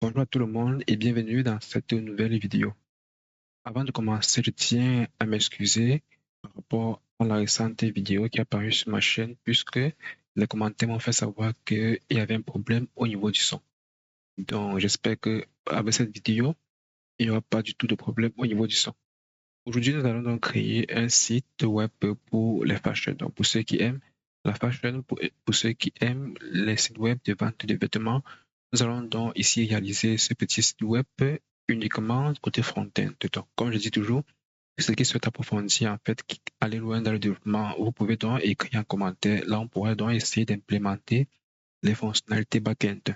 Bonjour à tout le monde et bienvenue dans cette nouvelle vidéo. Avant de commencer, je tiens à m'excuser par rapport à la récente vidéo qui est apparue sur ma chaîne puisque les commentaires m'ont fait savoir qu'il y avait un problème au niveau du son. Donc j'espère que avec cette vidéo, il n'y aura pas du tout de problème au niveau du son. Aujourd'hui, nous allons donc créer un site web pour les fashion. Donc pour ceux qui aiment la fashion, pour ceux qui aiment les sites web de vente de vêtements, nous allons donc ici réaliser ce petit site web uniquement côté front-end. Donc, comme je dis toujours, ceux qui souhaitent approfondir, en fait, aller loin dans le développement, vous pouvez donc écrire un commentaire. Là, on pourra donc essayer d'implémenter les fonctionnalités back-end.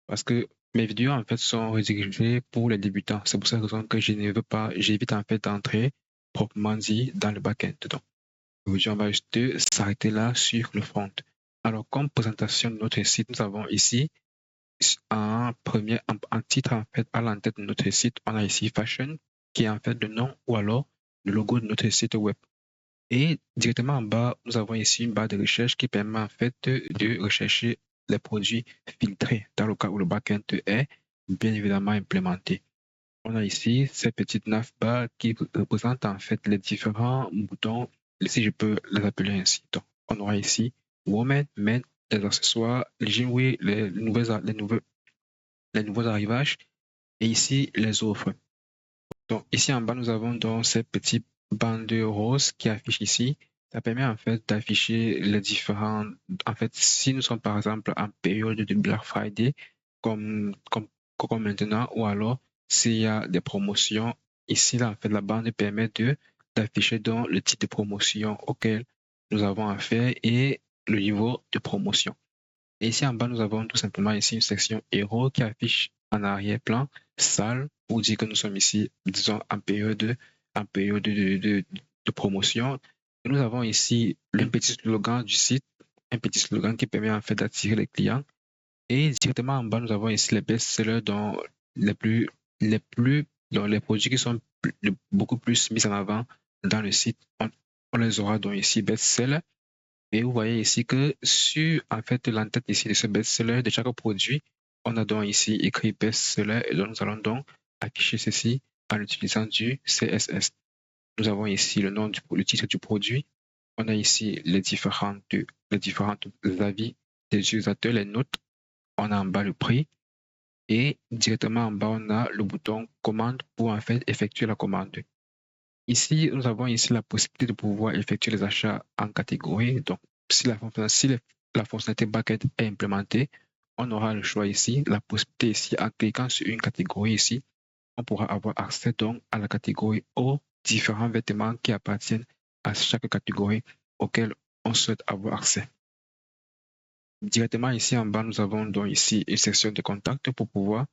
Parce que mes vidéos, en fait, sont rédigées pour les débutants. C'est pour cette raison que je ne veux pas, j'évite, en fait, d'entrer proprement dit dans le back-end. Donc, aujourd'hui, on va juste s'arrêter là sur le front. Alors, comme présentation de notre site, nous avons ici en titre, en fait, à l'entête de notre site, on a ici Fashion, qui est en fait le nom ou alors le logo de notre site web. Et directement en bas, nous avons ici une barre de recherche qui permet en fait de rechercher les produits filtrés dans le cas où le backend est bien évidemment implémenté. On a ici ces petites navbar qui représentent en fait les différents boutons, si je peux les appeler ainsi. Donc, on aura ici Women, Men, les accessoires, les jeans, les nouveaux arrivages et ici les offres. Donc ici en bas, nous avons donc ces petits bandes roses qui affichent ici. Ça permet en fait d'afficher les différents. En fait, si nous sommes par exemple en période de Black Friday, comme maintenant, ou alors s'il y a des promotions, ici là, en fait, la bande permet d'afficher donc le type de promotion auquel nous avons affaire et le niveau de promotion. Et ici en bas, nous avons tout simplement ici une section héros qui affiche en arrière-plan salle pour dire que nous sommes ici, disons, en période de promotion. Et nous avons ici un petit slogan du site, un petit slogan qui permet en fait d'attirer les clients. Et directement en bas, nous avons ici les best-sellers dont dont les produits qui sont beaucoup plus mis en avant dans le site. On les aura donc ici best-sellers. Et vous voyez ici que sur en fait l'entête ici de ce best-seller de chaque produit, on a donc ici écrit best-seller et donc nous allons donc afficher ceci en utilisant du CSS. Nous avons ici le titre du produit. On a ici les différentes avis des utilisateurs, les notes. On a en bas le prix et directement en bas on a le bouton commande pour en fait effectuer la commande. Ici, nous avons ici la possibilité de pouvoir effectuer les achats en catégorie. Donc, si la fonctionnalité backend est implémentée, on aura le choix ici, la possibilité ici, en cliquant sur une catégorie ici, on pourra avoir accès donc à la catégorie aux différents vêtements qui appartiennent à chaque catégorie auquel on souhaite avoir accès. Directement ici en bas, nous avons donc ici une section de contact pour pouvoir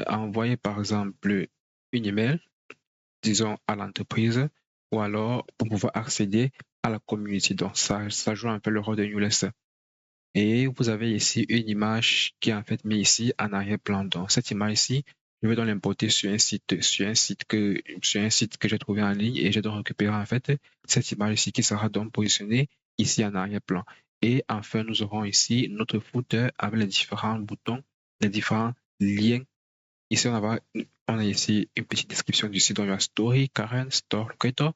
envoyer par exemple une email disons, à l'entreprise ou alors pour pouvoir accéder à la communauté. Donc, ça joue un peu le rôle de newsletter. Et vous avez ici une image qui est en fait mise ici en arrière-plan. Donc, cette image ici, je vais donc l'importer sur un site que j'ai trouvé en ligne et j'ai donc récupéré en fait cette image ici qui sera donc positionnée ici en arrière-plan. Et enfin, nous aurons ici notre footer avec les différents boutons, les différents liens. Ici, on a ici une petite description du site, donc il y a Story, Karen, Store, Locator.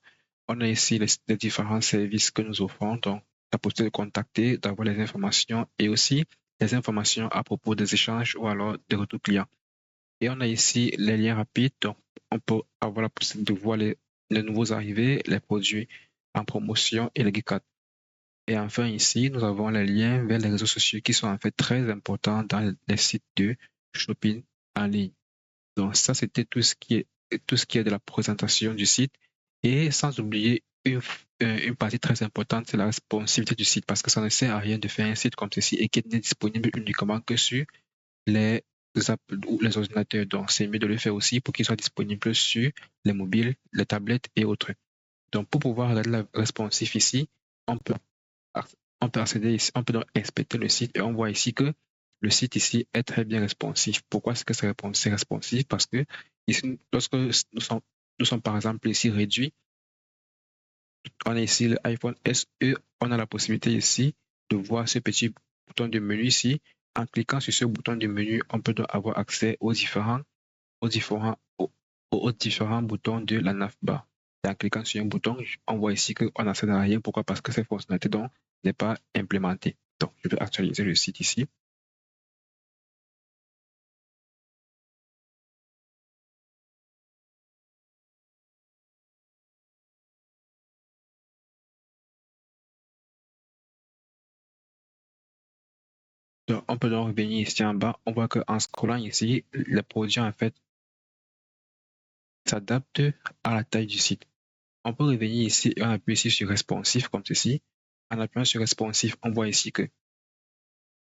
On a ici les différents services que nous offrons, donc la possibilité de contacter, d'avoir les informations et aussi les informations à propos des échanges ou alors des retours clients. Et on a ici les liens rapides, donc on peut avoir la possibilité de voir les nouveaux arrivés, les produits en promotion et les geek. Et enfin ici, nous avons les liens vers les réseaux sociaux qui sont en fait très importants dans les sites de shopping en ligne. Donc ça, c'était tout ce qui est de la présentation du site. Et sans oublier une partie très importante, c'est la responsivité du site, parce que ça ne sert à rien de faire un site comme ceci et qui n'est disponible uniquement que sur les apps ou les ordinateurs. Donc c'est mieux de le faire aussi pour qu'il soit disponible sur les mobiles, les tablettes et autres. Donc pour pouvoir regarder la responsive ici, on peut, on peut accéder ici, on peut donc inspecter le site et on voit ici que le site ici est très bien responsif. Pourquoi est-ce que c'est responsif? Parce que ici, lorsque nous sommes par exemple ici réduits, on a ici l'iPhone SE, on a la possibilité ici de voir ce petit bouton de menu ici En cliquant sur ce bouton du menu, on peut donc avoir accès aux différents boutons de la navbar. Et en cliquant sur un bouton, on voit ici qu'on n'accède à rien. Pourquoi? Parce que cette fonctionnalité donc n'est pas implémentée. Donc, je vais actualiser le site ici. Donc, on peut donc revenir ici en bas. On voit qu'en scrollant ici, les produits en fait s'adaptent à la taille du site. On peut revenir ici et on appuie ici sur responsive comme ceci. En appuyant sur responsive, on voit ici que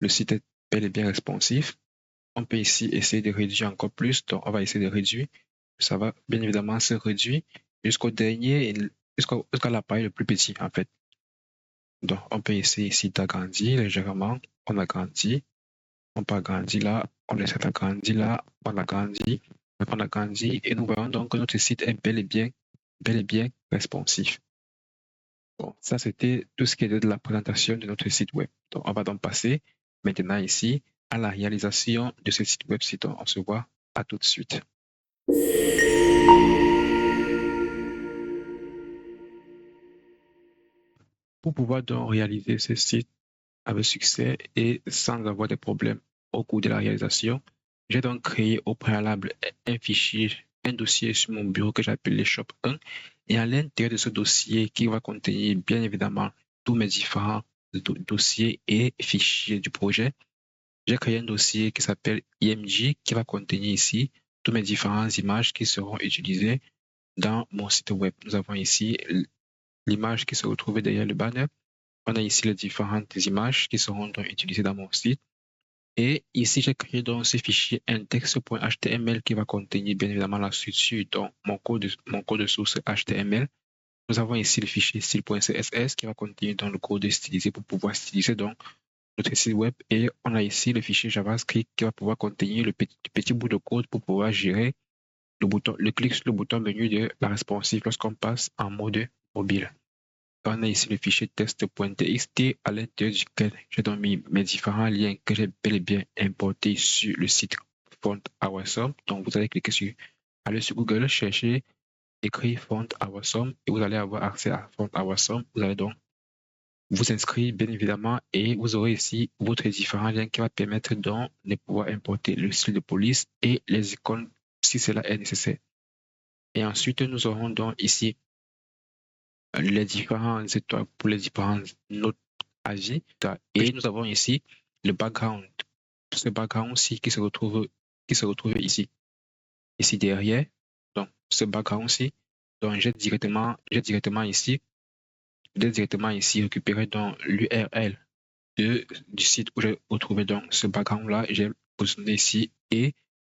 le site est bel et bien responsive. On peut ici essayer de réduire encore plus. Donc, on va essayer de réduire. Ça va bien évidemment se réduire jusqu'au dernier, jusqu'à l'appareil le plus petit en fait. Donc, on peut essayer ici d'agrandir légèrement. On agrandit. On peut agrandir là. On laisse agrandir là. On agrandit. On agrandit. Et nous voyons donc que notre site est bel et bien responsif. Bon, ça c'était tout ce qui est de la présentation de notre site web. Donc, on va donc passer maintenant ici à la réalisation de ce site web. On se voit à tout de suite. Pour pouvoir donc réaliser ce site avec succès et sans avoir de problèmes au cours de la réalisation, j'ai donc créé au préalable un fichier, un dossier sur mon bureau que j'appelle shop 1. Et à l'intérieur de ce dossier qui va contenir bien évidemment tous mes différents dossiers et fichiers du projet, j'ai créé un dossier qui s'appelle IMG qui va contenir ici toutes mes différentes images qui seront utilisées dans mon site web. Nous avons ici l'image qui se retrouve derrière le banner. On a ici les différentes images qui seront donc utilisées dans mon site. Et ici, j'ai créé donc ce fichier index.html qui va contenir bien évidemment la structure, donc mon code source HTML. Nous avons ici le fichier style.css qui va contenir donc le code stylisé pour pouvoir styliser donc notre site web. Et on a ici le fichier JavaScript qui va pouvoir contenir le petit bout de code pour pouvoir gérer le clic sur le bouton menu de la responsive lorsqu'on passe en mode mobile. On a ici le fichier test.txt à l'intérieur duquel j'ai donc mis mes différents liens que j'ai bel et bien importés sur le site Font Awesome. Donc, vous allez cliquer aller sur Google, chercher, écrire Font Awesome et vous allez avoir accès à Font Awesome. Vous allez donc vous inscrire bien évidemment et vous aurez ici votre différents liens qui va permettre donc de pouvoir importer le style de police et les icônes si cela est nécessaire. Et ensuite, nous aurons donc ici les différentes étoiles pour les différentes notes AG. Et nous avons ici le background. Ce background-ci qui se retrouve ici. Ici derrière. Donc, ce background-ci. Donc, j'ai directement ici récupéré donc l'URL du site où j'ai retrouvé donc ce background-là. J'ai positionné ici et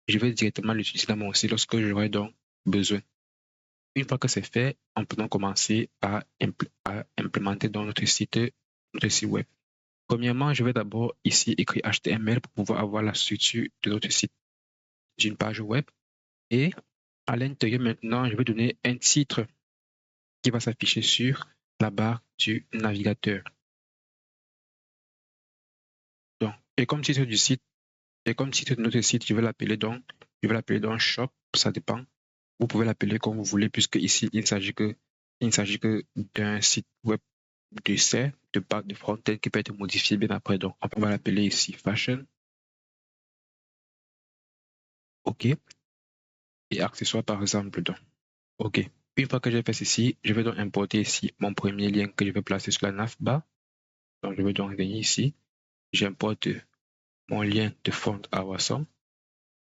je vais directement l'utiliser dans mon site lorsque j'aurai donc besoin. Une fois que c'est fait, on peut donc commencer à implémenter dans notre site web. Premièrement, je vais d'abord ici écrire HTML pour pouvoir avoir la structure de notre site d'une page web. Et à l'intérieur maintenant, je vais donner un titre qui va s'afficher sur la barre du navigateur. Donc, et comme titre du site, et comme titre de notre site, je vais l'appeler donc shop, ça dépend. Vous pouvez l'appeler comme vous voulez, puisque ici, il ne s'agit que d'un site web d'essai, de front-end qui peut être modifié bien après. Donc, on va l'appeler ici fashion. OK. Et accessoires, par exemple. Donc, OK. Une fois que j'ai fait ceci, je vais donc importer ici mon premier lien que je vais placer sur la navbar. Donc, je vais donc venir ici. J'importe mon lien de Font Awesome.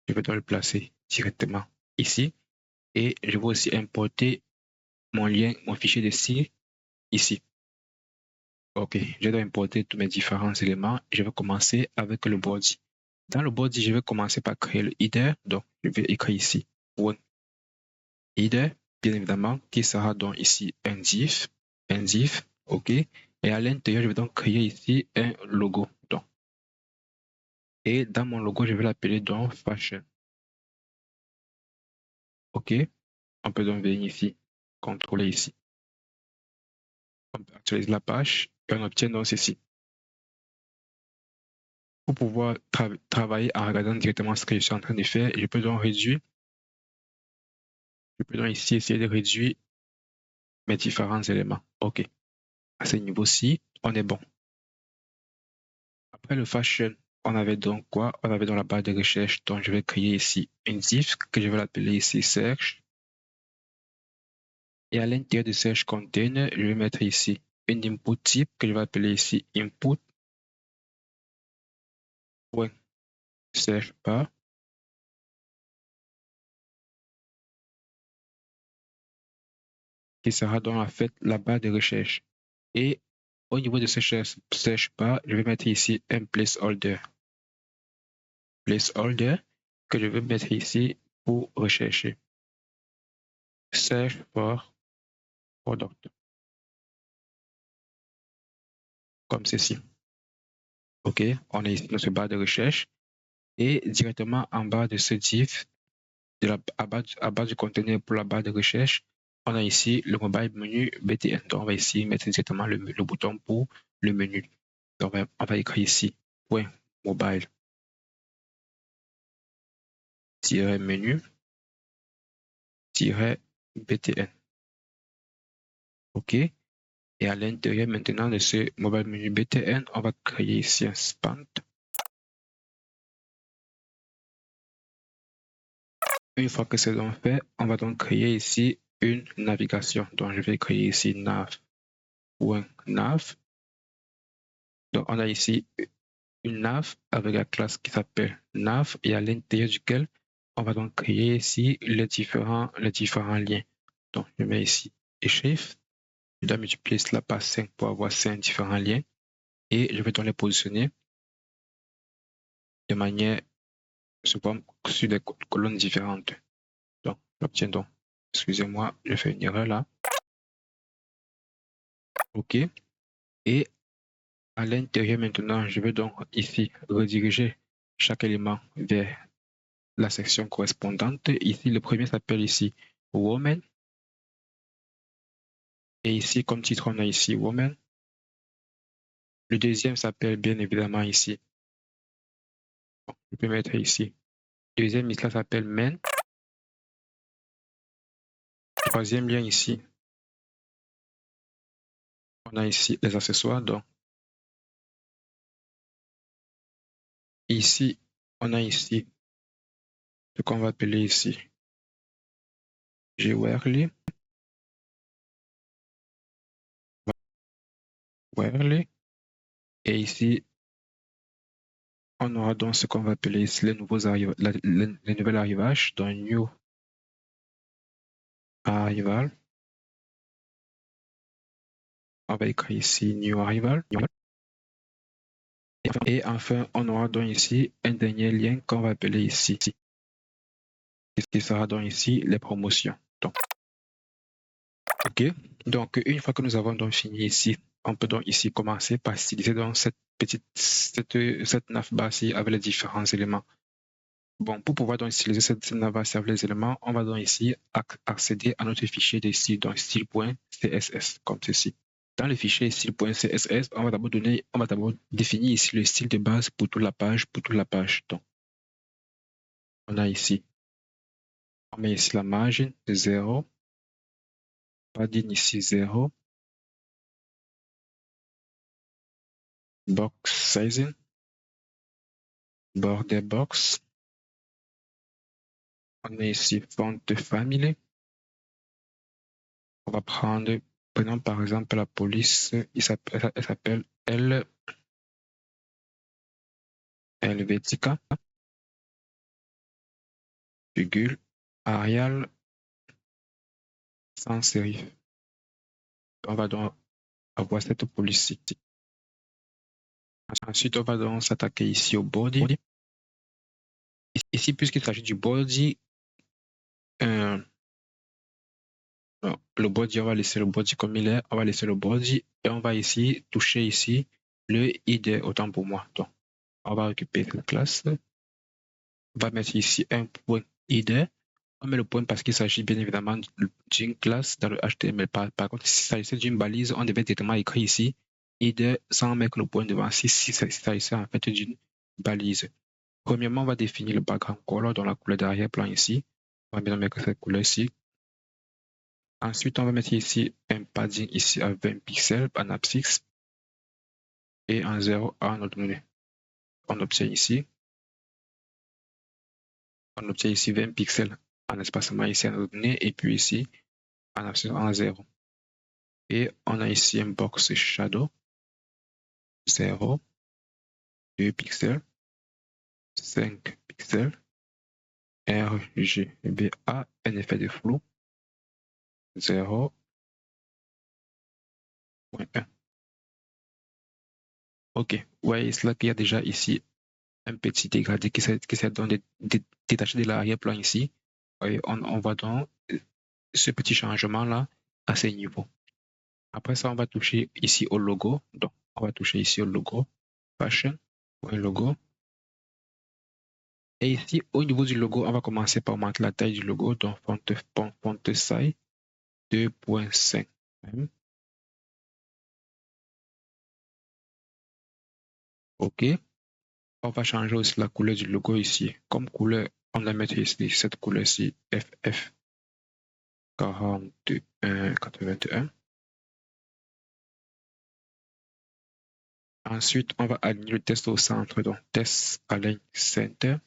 Je vais donc le placer directement ici. Et je vais aussi importer mon fichier de style ici. OK, je dois importer tous mes différents éléments. Je vais commencer avec le body. Dans le body, je vais commencer par créer le header. Donc, je vais écrire ici one header, bien évidemment, qui sera donc ici un div. OK. Et à l'intérieur, je vais donc créer ici un logo. Donc, et dans mon logo, je vais l'appeler donc fashion. OK. On peut donc venir ici, contrôler ici. On peut actualiser la page et on obtient donc ceci. pour pouvoir travailler en regardant directement ce que je suis en train de faire, je peux donc réduire. Je peux donc ici essayer de réduire mes différents éléments. OK. À ce niveau-ci, on est bon. Après le fashion, on avait donc quoi? On avait dans la barre de recherche, donc je vais créer ici une div que je vais l'appeler ici search. Et à l'intérieur de search container, je vais mettre ici une input type que je vais appeler ici input. Search bar. Qui sera donc en fait la barre de recherche. Et au niveau de ce search bar, je vais mettre ici un placeholder. Placeholder que je vais mettre ici pour rechercher. Search for product. Comme ceci. OK, on est ici dans ce barre de recherche. Et directement en bas de ce div, à bas du conteneur pour la barre de recherche, on a ici le mobile menu BTN. Donc, on va ici mettre directement le bouton pour le menu. Donc, on va écrire ici point mobile menu BTN. OK. Et à l'intérieur maintenant de ce mobile menu BTN, on va créer ici un span. Une fois que c'est donc fait, on va donc créer ici une navigation. Donc, je vais créer ici nav.nav. Donc, on a ici une nav avec la classe qui s'appelle nav et à l'intérieur duquel on va donc créer ici les différents liens. Donc, je mets ici shift. Je dois multiplier cela par 5 pour avoir 5 différents liens et je vais donc les positionner de manière sur des colonnes différentes. Donc, j'obtiens donc, excusez-moi, je fais une erreur là. OK. Et à l'intérieur maintenant, je vais donc ici rediriger chaque élément vers la section correspondante. Ici, le premier s'appelle ici Woman. Et ici, comme titre, on a ici Woman. Le deuxième s'appelle bien évidemment ici. Bon, je peux mettre ici. Le deuxième, cela s'appelle Men. Troisième lien ici. On a ici les accessoires. Donc, ici, on a ici ce qu'on va appeler ici Jewelry. Et ici, on aura donc ce qu'on va appeler ici les nouveaux les nouvelles arrivages, donc New Arrival. On va écrire ici New Arrival. Et enfin, on aura donc ici un dernier lien qu'on va appeler ici, qui sera donc ici les promotions. Donc, OK. Donc, une fois que nous avons donc fini ici, on peut donc ici commencer par styliser donc cette navbar-ci avec les différents éléments. Bon, pour pouvoir donc styliser cette navbar-ci avec les éléments, on va donc ici accéder à notre fichier de style, donc style.css, comme ceci. Dans le fichier style.css, on va d'abord définir ici le style de base pour toute la page, Donc, on a ici, on met ici la margin de 0, padding ici 0, box sizing, border box, on a ici font family, on va prendre, prenons par exemple la police, elle s'appelle Helvetica, virgule, Arial, sans serif. On va donc avoir cette police ici. Ensuite, on va donc s'attaquer ici au body. Ici, puisqu'il s'agit du body, le body, on va laisser le body comme il est, on va laisser le body et on va ici toucher ici le id, autant pour moi. Donc, on va récupérer la classe. On va mettre ici un point id. On met le point parce qu'il s'agit bien évidemment d'une classe dans le HTML. Par contre, si s'agissait d'une balise, on devait directement écrire ici id sans mettre le point devant. Si s'agissait en fait d'une balises. Premièrement, on va définir le background color dans la couleur d'arrière-plan ici. On va bien mettre cette couleur ici. Ensuite, on va mettre ici un padding ici à 20 pixels en abscisse et en 0 à notre donnée. On obtient ici 20 pixels en espacement ici à notre donnée et puis ici en abscisse en 0. Et on a ici un box shadow 0, 2 pixels, 5 pixels, RGBA, un effet de flou 0.1. Ok, vous voyez cela qu'il y a déjà ici un petit dégradé qui s'est détaché de l'arrière-plan ici. Et on voit donc ce petit changement-là à ces niveaux. Après ça, on va toucher ici au logo. Donc, on va toucher ici au logo, fashion, un logo. Et ici, au niveau du logo, on va commencer par augmenter la taille du logo. Donc, font size 2.5. OK. On va changer aussi la couleur du logo ici. Comme couleur, on va mettre ici cette couleur-ci, FF 4181. Ensuite, on va aligner le test au centre. Donc, test align center.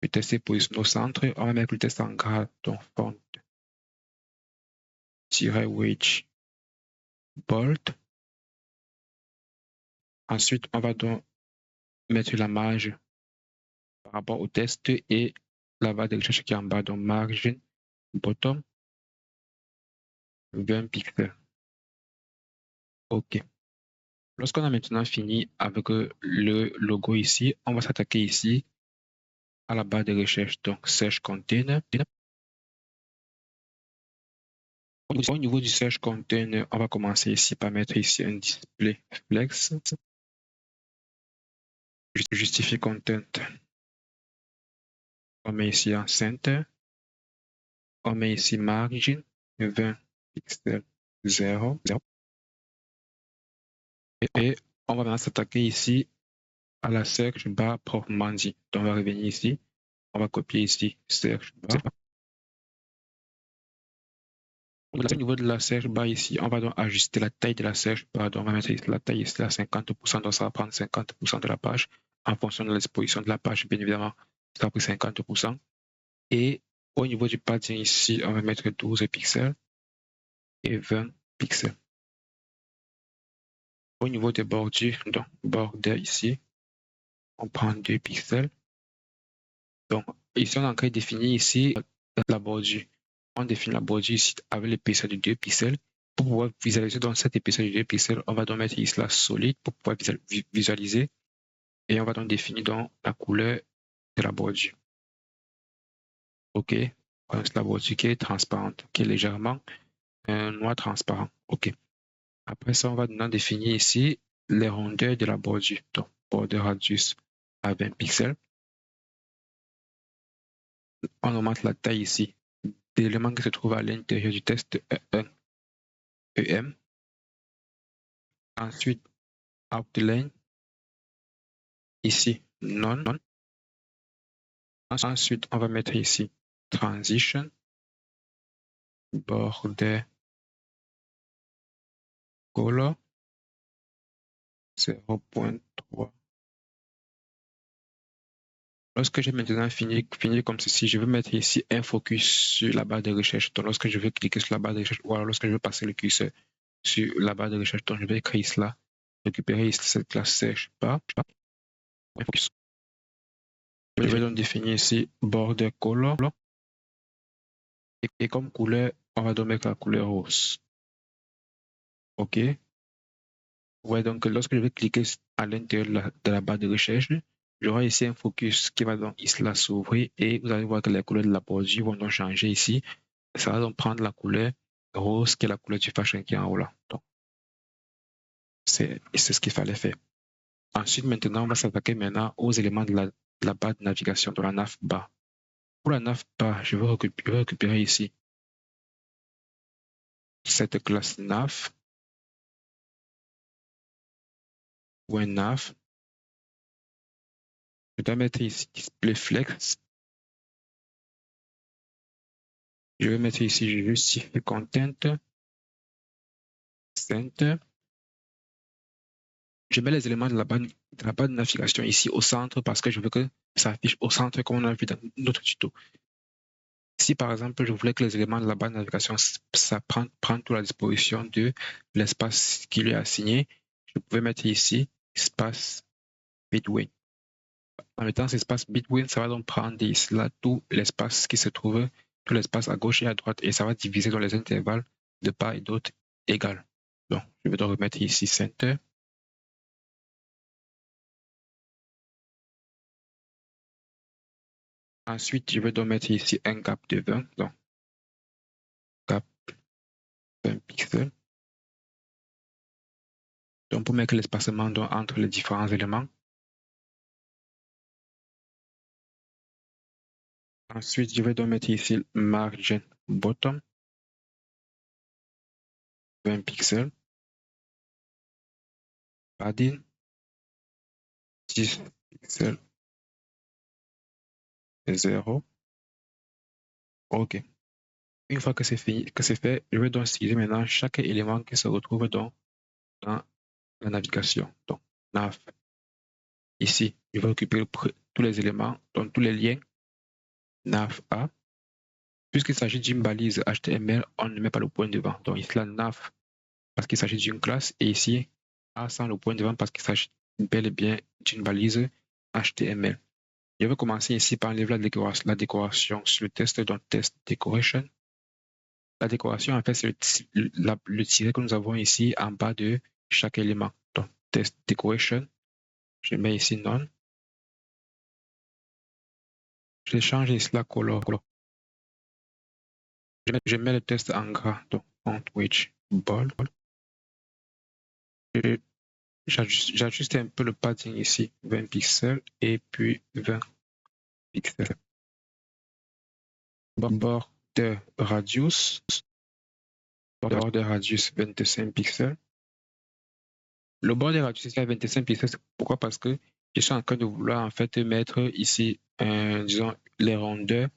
Le test est positionné au centre. On va mettre le test en gras. Donc, font-wedge bold. Ensuite, on va donc mettre la marge par rapport au test et la barre de recherche qui est en bas. Donc, margin bottom 20 pixels. OK. Lorsqu'on a maintenant fini avec le logo ici, on va s'attaquer ici à la barre de recherche. Donc, search container. Au niveau du search container, on va commencer ici par mettre ici un display flex. Justify content. On met ici en center. On met ici margin 20 pixels 0. Et on va maintenant s'attaquer ici à la search bar proprement dit. Donc, on va revenir ici. On va copier ici search bar. Au niveau de la search bar ici, on va donc ajuster la taille de la search bar. Donc, on va mettre ici la taille ici à 50%. Donc, ça va prendre 50% de la page en fonction de l'exposition de la page. Bien évidemment, ça a pris 50%. Et au niveau du padding ici, on va mettre 12 pixels et 20 pixels. Au niveau des bordures, donc border ici, on prend 2 pixels. Donc, ici, on a encore défini ici la bordure. On définit la bordure ici avec l'épaisseur de 2 pixels. Pour pouvoir visualiser dans cette épaisseur de 2 pixels, on va donc mettre ici la solide pour pouvoir visualiser. Et on va donc définir donc la couleur de la bordure. OK. La bordure qui est transparente, qui est légèrement noir transparent. OK. Après ça, on va maintenant définir ici les rondeurs de la bordure. Donc, border radius à 20 pixels. On augmente la taille ici d'éléments qui se trouvent à l'intérieur du test 1 EM. Ensuite, outline, ici, non. Ensuite, on va mettre ici transition, border color 0.3. Lorsque j'ai maintenant fini comme ceci, je vais mettre ici un focus sur la barre de recherche. Donc, lorsque je vais cliquer sur la barre de recherche, ou alors lorsque je vais passer le curseur sur la barre de recherche, donc je vais créer cela, récupérer ici cette classe search bar, un focus. Je vais donc définir ici border color. Et comme couleur, on va donc mettre la couleur rose. OK. Ouais, donc lorsque je vais cliquer à l'intérieur de la barre de recherche, j'aurai ici un focus qui va donc ici s'ouvrir et vous allez voir que les couleurs de la bordure vont donc changer ici. Ça va donc prendre la couleur rose qui est la couleur du fashion qui est en haut là. Donc, c'est ce qu'il fallait faire. Ensuite, maintenant, on va s'attaquer maintenant aux éléments de la barre de navigation, de la navbar. Pour la navbar, je vais récupérer ici cette classe nav ou un nav. Je dois mettre ici display flex. Je vais mettre ici justify content. Center. Je mets les éléments de la barre de navigation ici au centre parce que je veux que ça affiche au centre comme on a vu dans notre tuto. Si par exemple je voulais que les éléments de la barre de navigation ça prend toute la disposition de l'espace qui lui est assigné, je pouvais mettre ici espace bitwin. En mettant cet espace bitwin, ça va donc prendre ici là tout l'espace qui se trouve, tout l'espace à gauche et à droite, et ça va diviser dans les intervalles de part et d'autre égales. Donc je vais donc remettre ici center. Ensuite, je vais donc mettre ici un gap de 20, donc gap 20 pixels. Donc pour mettre l'espacement entre les différents éléments. Ensuite, je vais donc mettre ici margin bottom 20 pixels. Padding 10 pixels 0. OK. Une fois que c'est fini, que c'est fait, je vais donc styliser maintenant chaque élément qui se retrouve dans la navigation. Donc, nav. Ici, je vais occuper tous les éléments, donc tous les liens nav A. Puisqu'il s'agit d'une balise HTML, on ne met pas le point devant. Donc ici, la nav, parce qu'il s'agit d'une classe, et ici, A sans le point devant parce qu'il s'agit bel et bien d'une balise HTML. Je vais commencer ici par enlever la décoration sur le test, donc test decoration. La décoration, en fait, c'est le tiret que nous avons ici en bas de chaque élément. Donc, test decoration. Je mets ici none. Je change ici la color. Je mets le test en gras, donc font width bold. J'ajuste un peu le padding ici, 20 pixels et puis 20 pixels. Border radius 25 pixels. Le border radius ici à 25 pixels, c'est pourquoi? Parce que je suis en train de vouloir en fait mettre ici, disons, les rondeurs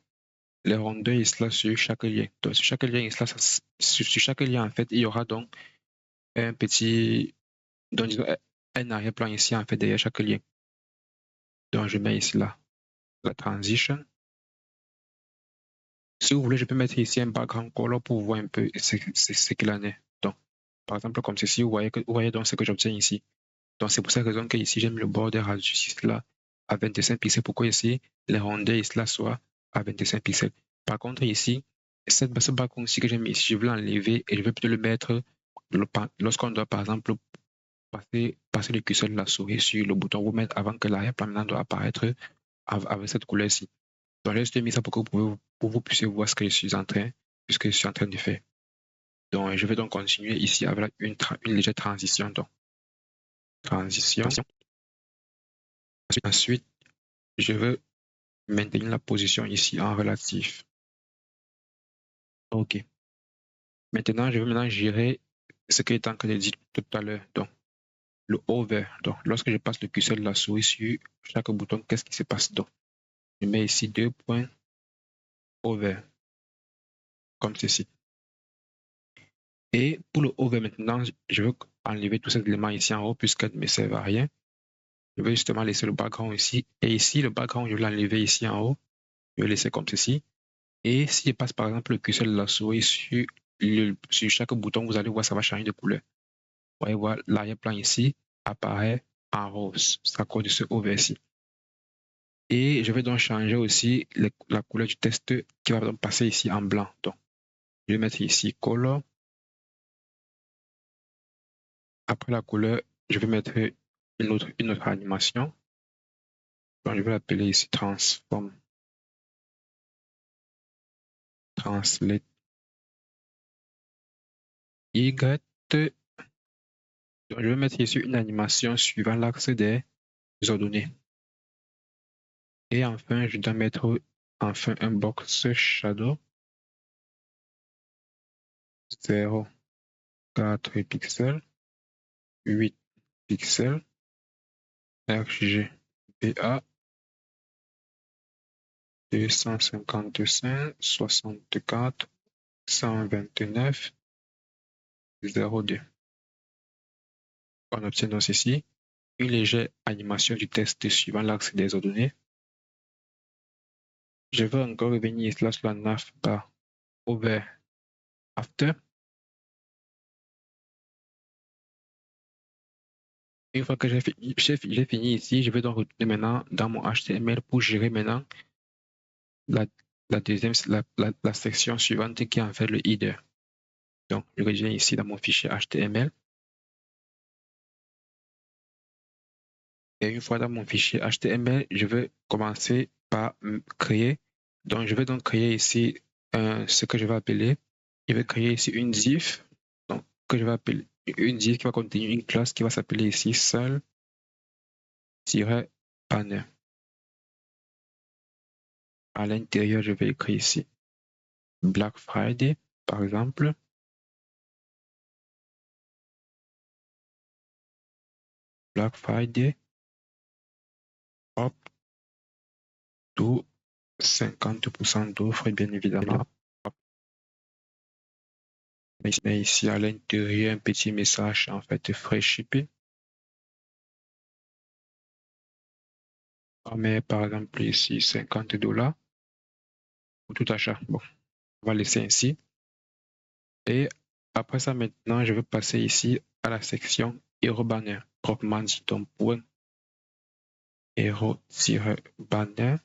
ici là sur chaque lien. Donc sur chaque lien ici là, sur chaque lien en fait, il y aura donc un petit, donc disons, un arrière-plan ici en fait derrière chaque lien. Donc je mets ici là la transition. Si vous voulez, je peux mettre ici un background color pour voir un peu ce qu'il en est. Donc, par exemple, comme ceci, vous voyez donc ce que j'obtiens ici. Donc, c'est pour cette raison que ici, j'ai mis le border radius ici là à 25 pixels. Pourquoi ici, les rondeurs ici là soient à 25 pixels. Par contre, ici, ce background ici que j'ai mis ici, je veux l'enlever et je vais peut-être le mettre lorsqu'on doit, par exemple, passer le curseur de la souris sur le bouton vous mettre avant que l'arrière-plan maintenant doit apparaître avec cette couleur ici. Donc, j'ai juste mis ça pour que vous puissiez voir ce que je suis en train de faire. Donc, je vais donc continuer ici avec une légère transition. Donc, transition. Ensuite, je veux maintenir la position ici en relatif. OK. Maintenant, je vais gérer ce que est en train de dire tout à l'heure. Donc, le hover. Donc, lorsque je passe le curseur de la souris sur chaque bouton, qu'est-ce qui se passe? Donc, je mets ici 2 points hover, comme ceci. Et pour le hover maintenant, je veux enlever tous ces éléments ici en haut puisqu'ils ne me servent à rien. Je vais justement laisser le background ici. Et ici, le background, je vais l'enlever ici en haut. Je vais laisser comme ceci. Et si je passe par exemple le curseur de la souris sur chaque bouton, vous allez voir, ça va changer de couleur. Vous voyez voir, l'arrière-plan ici apparaît en rose. C'est à cause de ce hover ici. Et je vais donc changer aussi la couleur du test qui va donc passer ici en blanc. Donc, je vais mettre ici color. Après la couleur, je vais mettre une autre animation. Donc, je vais l'appeler ici transform. Translate Y. Donc, je vais mettre ici une animation suivant l'axe des ordonnées. Et enfin, je dois mettre enfin un box shadow 0,4 pixels, 8 pixels, RGBA 255 64 129 02. On obtient donc ici une légère animation du texte suivant l'axe des ordonnées. Je vais encore revenir là sur la navbar over after. Une fois que j'ai fini ici, je vais donc retourner maintenant dans mon HTML pour gérer maintenant la section suivante qui est en fait le header. Donc, je reviens ici dans mon fichier HTML. Et une fois dans mon fichier HTML, je vais commencer par créer. Donc, je vais donc créer ici ce que je vais appeler. Je vais créer ici une div. Donc, que je vais appeler une div qui va contenir une classe qui va s'appeler ici seul-banner. À l'intérieur, je vais écrire ici Black Friday, par exemple. Black Friday, hop, tout 50% d'offres, bien évidemment. Mais ici, à l'intérieur, un petit message, en fait, frais shipping. On met, par exemple, ici, $50 pour tout achat. Bon, on va laisser ainsi. Et après ça, maintenant, je vais passer ici à la section Hero Banner. Proprement dit, ton point Hero-banner.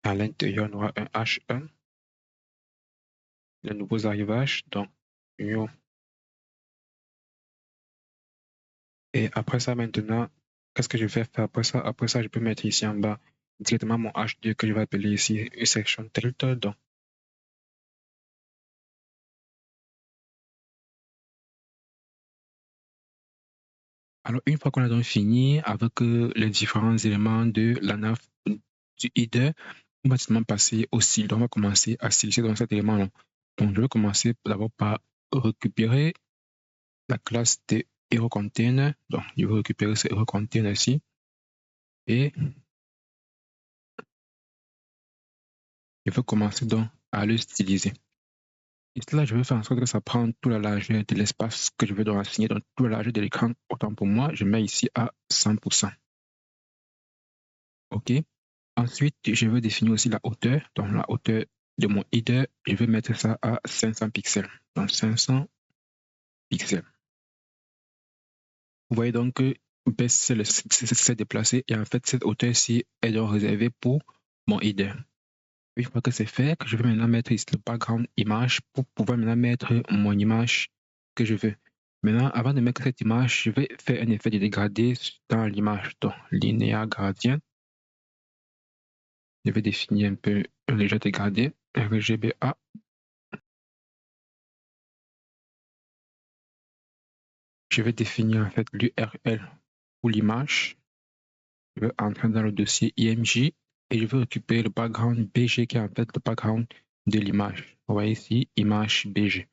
À l'intérieur, on aura un H1. Les nouveaux arrivages, donc new. Et après ça, maintenant, qu'est-ce que je vais faire après ça? Après ça, je peux mettre ici en bas directement mon H2 que je vais appeler ici une section title. Donc, alors, une fois qu'on a donc fini avec les différents éléments de la nav du header, on va directement passer au style. Donc, on va commencer à styliser dans cet élément-là. Donc, je vais commencer d'abord par récupérer la classe de hero container. Donc, je vais récupérer ce hero container ici. Et je vais commencer donc à le styliser. Et là, je vais faire en sorte que ça prenne toute la largeur de l'espace que je veux donc assigner, donc toute la largeur de l'écran. Autant pour moi, je mets ici à 100%. OK. Ensuite, je vais définir aussi la hauteur. Donc, la hauteur de mon header, je vais mettre ça à 500 pixels. Donc, 500 pixels. Vous voyez donc que Best s'est déplacé et en fait, cette hauteur-ci est donc réservée pour mon header. Une fois que c'est fait, je vais maintenant mettre ici le background image pour pouvoir maintenant mettre mon image que je veux. Maintenant, avant de mettre cette image, je vais faire un effet de dégradé dans l'image. Donc, linéaire gradient. Je vais définir un peu un léger dégradé, RGBA. Je vais définir en fait l'URL pour l'image. Je vais entrer dans le dossier IMG et je vais récupérer le background BG qui est en fait le background de l'image. Vous voyez ici, image BG.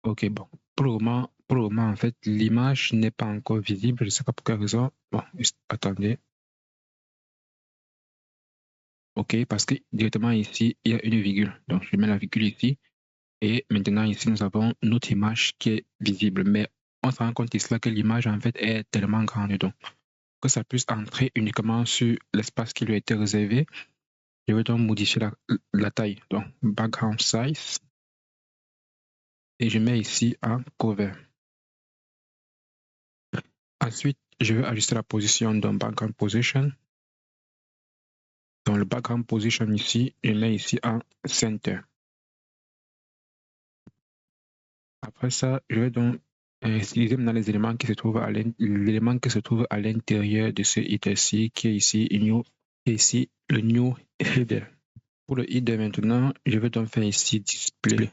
Ok, bon. Pour le moment, en fait, l'image n'est pas encore visible. Je ne sais pas pour quelle raison. Bon, attendez. Ok, parce que directement ici, il y a une virgule. Donc, je mets la virgule ici. Et maintenant, ici, nous avons notre image qui est visible. Mais on se rend compte ici que l'image, en fait, est tellement grande. Donc, que ça puisse entrer uniquement sur l'espace qui lui a été réservé, je vais donc modifier la taille. Donc, background size. Et je mets ici un cover. Ensuite, je vais ajuster la position dans background position. Dans le background position ici, je mets ici un center. Après ça, je vais donc utiliser maintenant les éléments qui se trouvent à l'intérieur de ce header-ci, qui est ici new, et ici le new header. Pour le header maintenant, je vais donc faire ici display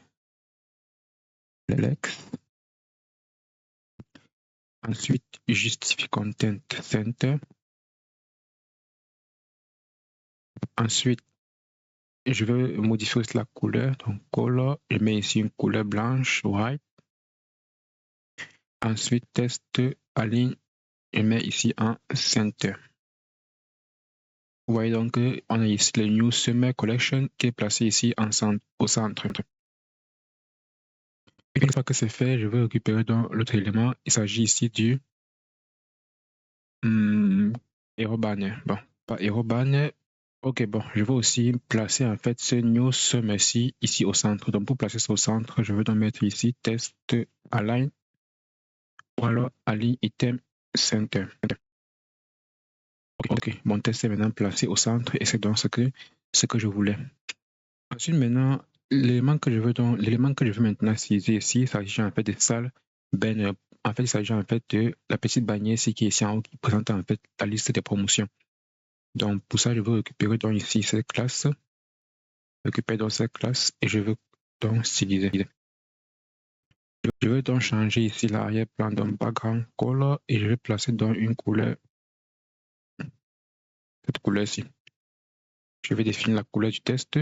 flex. Ensuite, justify content center. Ensuite, je vais modifier la couleur. Donc, color, je mets ici une couleur blanche, white. Ensuite, test align, je mets ici en center. Vous voyez donc qu'on a ici le New Summer Collection qui est placé ici au centre. Une fois que c'est fait, je vais récupérer donc l'autre élément. Il s'agit ici du Hero Banner. Bon, pas Hero Banner. Ok, bon, je vais aussi placer en fait ce New Summer ici au centre. Donc pour placer ça au centre, je vais donc mettre ici test align ou alors align item center. Ok, mon test est maintenant placé au centre et c'est donc ce que je voulais. Ensuite, maintenant, l'élément que je veux maintenant utiliser ici, il s'agit en fait de salle banner. En fait, il s'agit en fait de la petite bannière ici qui est ici en haut qui présente en fait la liste des promotions. Donc pour ça, je vais récupérer donc ici cette classe, et je veux donc styliser. Je vais donc changer ici l'arrière-plan d'un background color et je vais placer dans une couleur, cette couleur-ci. Je vais définir la couleur du test.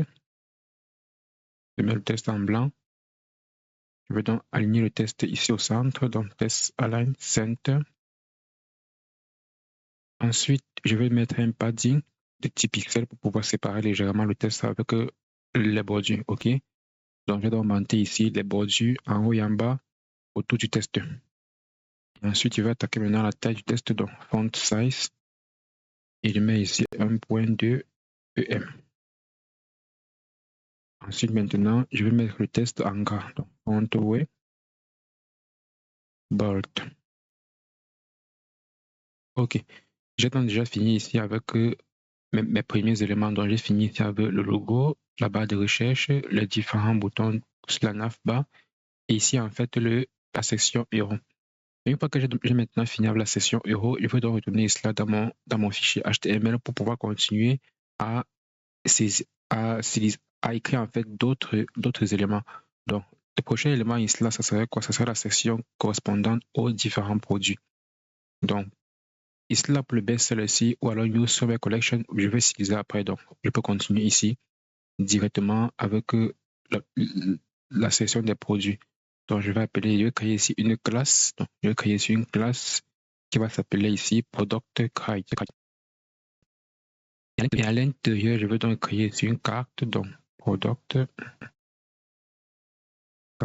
Je mets le test en blanc. Je vais donc aligner le test ici au centre, donc test align center. Ensuite, je vais mettre un padding de 10 pixels pour pouvoir séparer légèrement le test avec les bordures. OK? Donc, je vais augmenter ici les bordures en haut et en bas autour du test. Et ensuite, je vais attaquer maintenant la taille du test, donc font size. Et je mets ici 1.2 EM. Ensuite, maintenant, je vais mettre le test en gras. Donc, font way, bold. OK. J'ai donc déjà fini ici avec mes premiers éléments. Donc, j'ai fini ici avec le logo, la barre de recherche, les différents boutons sur la navbar et ici, en fait, la section héros. Et une fois que j'ai maintenant fini avec la section héros, je vais donc retourner cela dans mon fichier HTML pour pouvoir continuer à écrire en fait d'autres éléments. Donc, le prochain élément ici, là, ça serait quoi? Ça serait la section correspondante aux différents produits. Donc, ici, là, pour le best-seller ici, ou alors New Summer Collection, je vais utiliser après. Donc, je peux continuer ici directement avec la section des produits. Donc, je vais créer ici une classe. Donc, je vais créer ici une classe qui va s'appeler ici Product Crate. Et à l'intérieur, je vais donc créer ici une carte. Donc, Product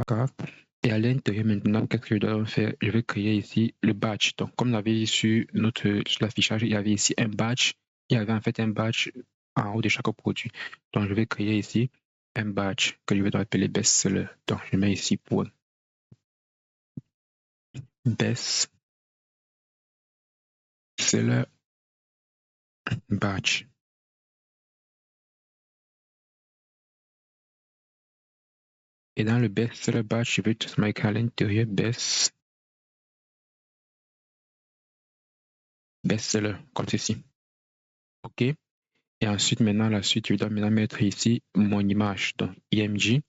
Carte. Et à l'intérieur, maintenant, qu'est-ce que je dois faire? Je vais créer ici le badge. Donc, comme on avait vu sur l'affichage, il y avait ici un badge. Il y avait en fait un badge en haut de chaque produit. Donc, je vais créer ici un badge que je vais appeler best-seller. Donc, je mets ici pour best-seller badge. Et dans le best-seller badge, je vais tout mettre à l'intérieur best-seller, comme ceci. OK. Et ensuite, maintenant, la suite, je dois maintenant mettre ici mon image, donc IMG.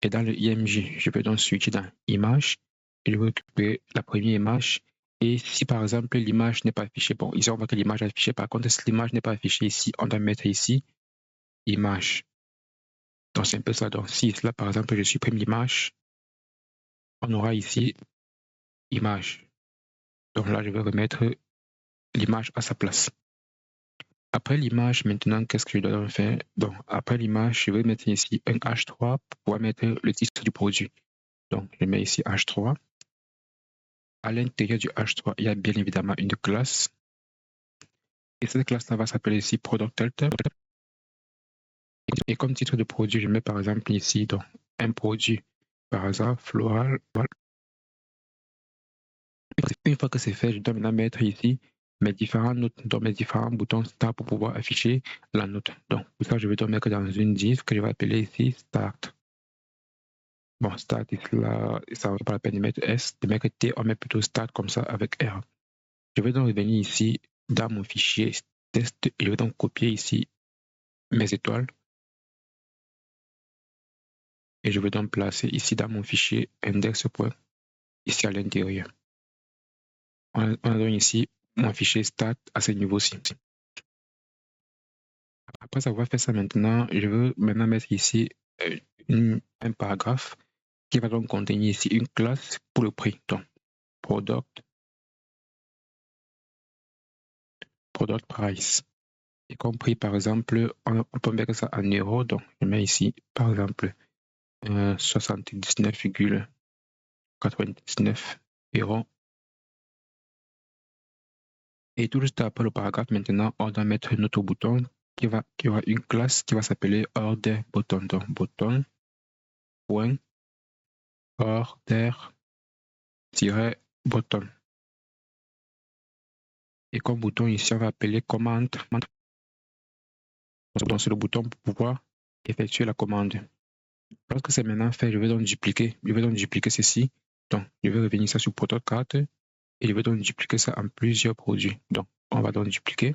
Et dans le IMG, je peux donc switcher dans image et je vais récupérer la première image. Et si par exemple l'image n'est pas affichée, bon, ici on voit que l'image est affichée. Par contre, si l'image n'est pas affichée ici, on doit mettre ici image. Donc c'est un peu ça. Donc si là par exemple je supprime l'image, on aura ici image. Donc là, je vais remettre l'image à sa place. Après l'image, maintenant, qu'est-ce que je dois faire? Donc, après l'image, je vais mettre ici un H3 pour pouvoir mettre le titre du produit. Donc, je mets ici H3. À l'intérieur du H3, il y a bien évidemment une classe. Et cette classe-là va s'appeler ici Product Alter. Et comme titre de produit, je mets par exemple ici donc, un produit par hasard floral. Une fois que c'est fait, je dois maintenant mettre ici mes différentes notes, donc mes différents boutons Start pour pouvoir afficher la note. Donc, pour ça, je vais donc mettre dans une div que je vais appeler ici Start. Bon, Start ici là, ça ne vaut pas la peine de mettre S, de mettre T, on met plutôt Start comme ça avec R. Je vais donc revenir ici dans mon fichier test et je vais donc copier ici mes étoiles. Et je vais donc placer ici dans mon fichier index. Ici à l'intérieur. On a donc ici mon fichier stat à ce niveau-ci. Après avoir fait ça maintenant, je veux maintenant mettre ici un paragraphe qui va donc contenir ici une classe pour le prix. Donc, product price. Y compris, par exemple, on peut mettre ça en euros, donc je mets ici, par exemple, 79,99 euros. Et tout juste après le paragraphe, maintenant, on doit mettre notre bouton qui aura une classe qui va s'appeler order button. Donc, button, point, order, button. Et comme bouton ici, on va appeler commande. Donc, c'est le bouton pour pouvoir effectuer la commande. Lorsque c'est maintenant fait, je vais donc dupliquer ceci. Donc, je vais revenir ça sur product cart et je vais donc dupliquer ça en plusieurs produits. Donc, on va donc dupliquer.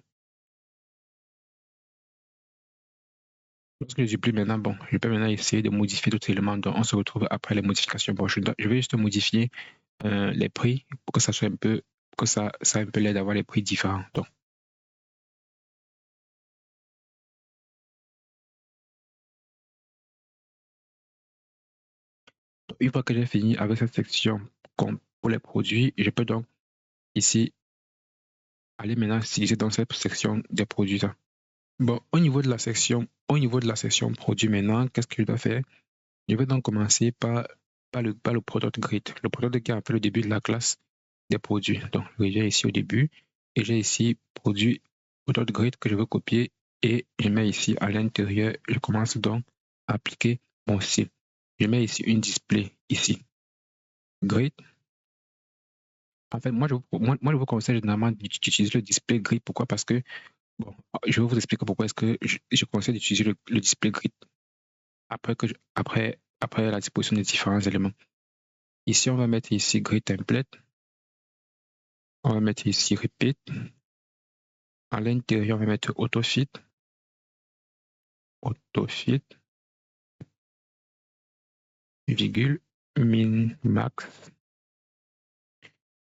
Lorsque je duplique maintenant, bon, je peux maintenant essayer de modifier d'autres éléments. Donc, on se retrouve après les modifications. Bon, je vais juste modifier les prix pour que ça soit un peu, pour que ça un peu l'aide d'avoir les prix différents. Donc, une fois que j'ai fini avec cette section pour les produits, je peux donc ici aller maintenant utiliser dans cette section des produits. Bon, au niveau de la section produits maintenant, qu'est-ce que je dois faire? Je vais donc commencer par le product grid. Le product qui est en fait le début de la classe des produits. Donc, je viens ici au début et j'ai ici produit product grid que je veux copier et je mets ici à l'intérieur. Je commence donc à appliquer mon style. Je mets ici une display ici. Grid. En fait, moi, je vous conseille généralement d'utiliser le display grid. Pourquoi? Parce que, bon, je vais vous expliquer pourquoi est-ce que je conseille d'utiliser le display grid après la disposition des différents éléments. Ici, on va mettre ici grid template. On va mettre ici repeat. À l'intérieur, on va mettre autofit. Virgule, min, max.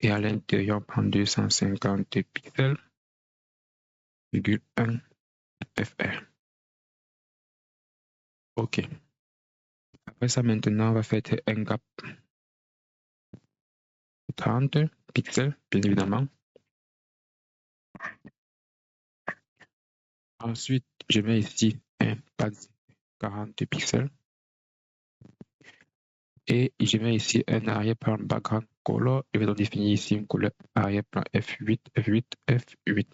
Et à l'intérieur, on prend 250 pixels, virgule 1 fr. OK. Après ça, maintenant, on va faire un gap 30 pixels, bien évidemment. Ensuite, je mets ici un pad 40 pixels. Et je mets ici un arrière-plan background color. Je vais donc définir ici une couleur arrière-plan F8, F8, F8.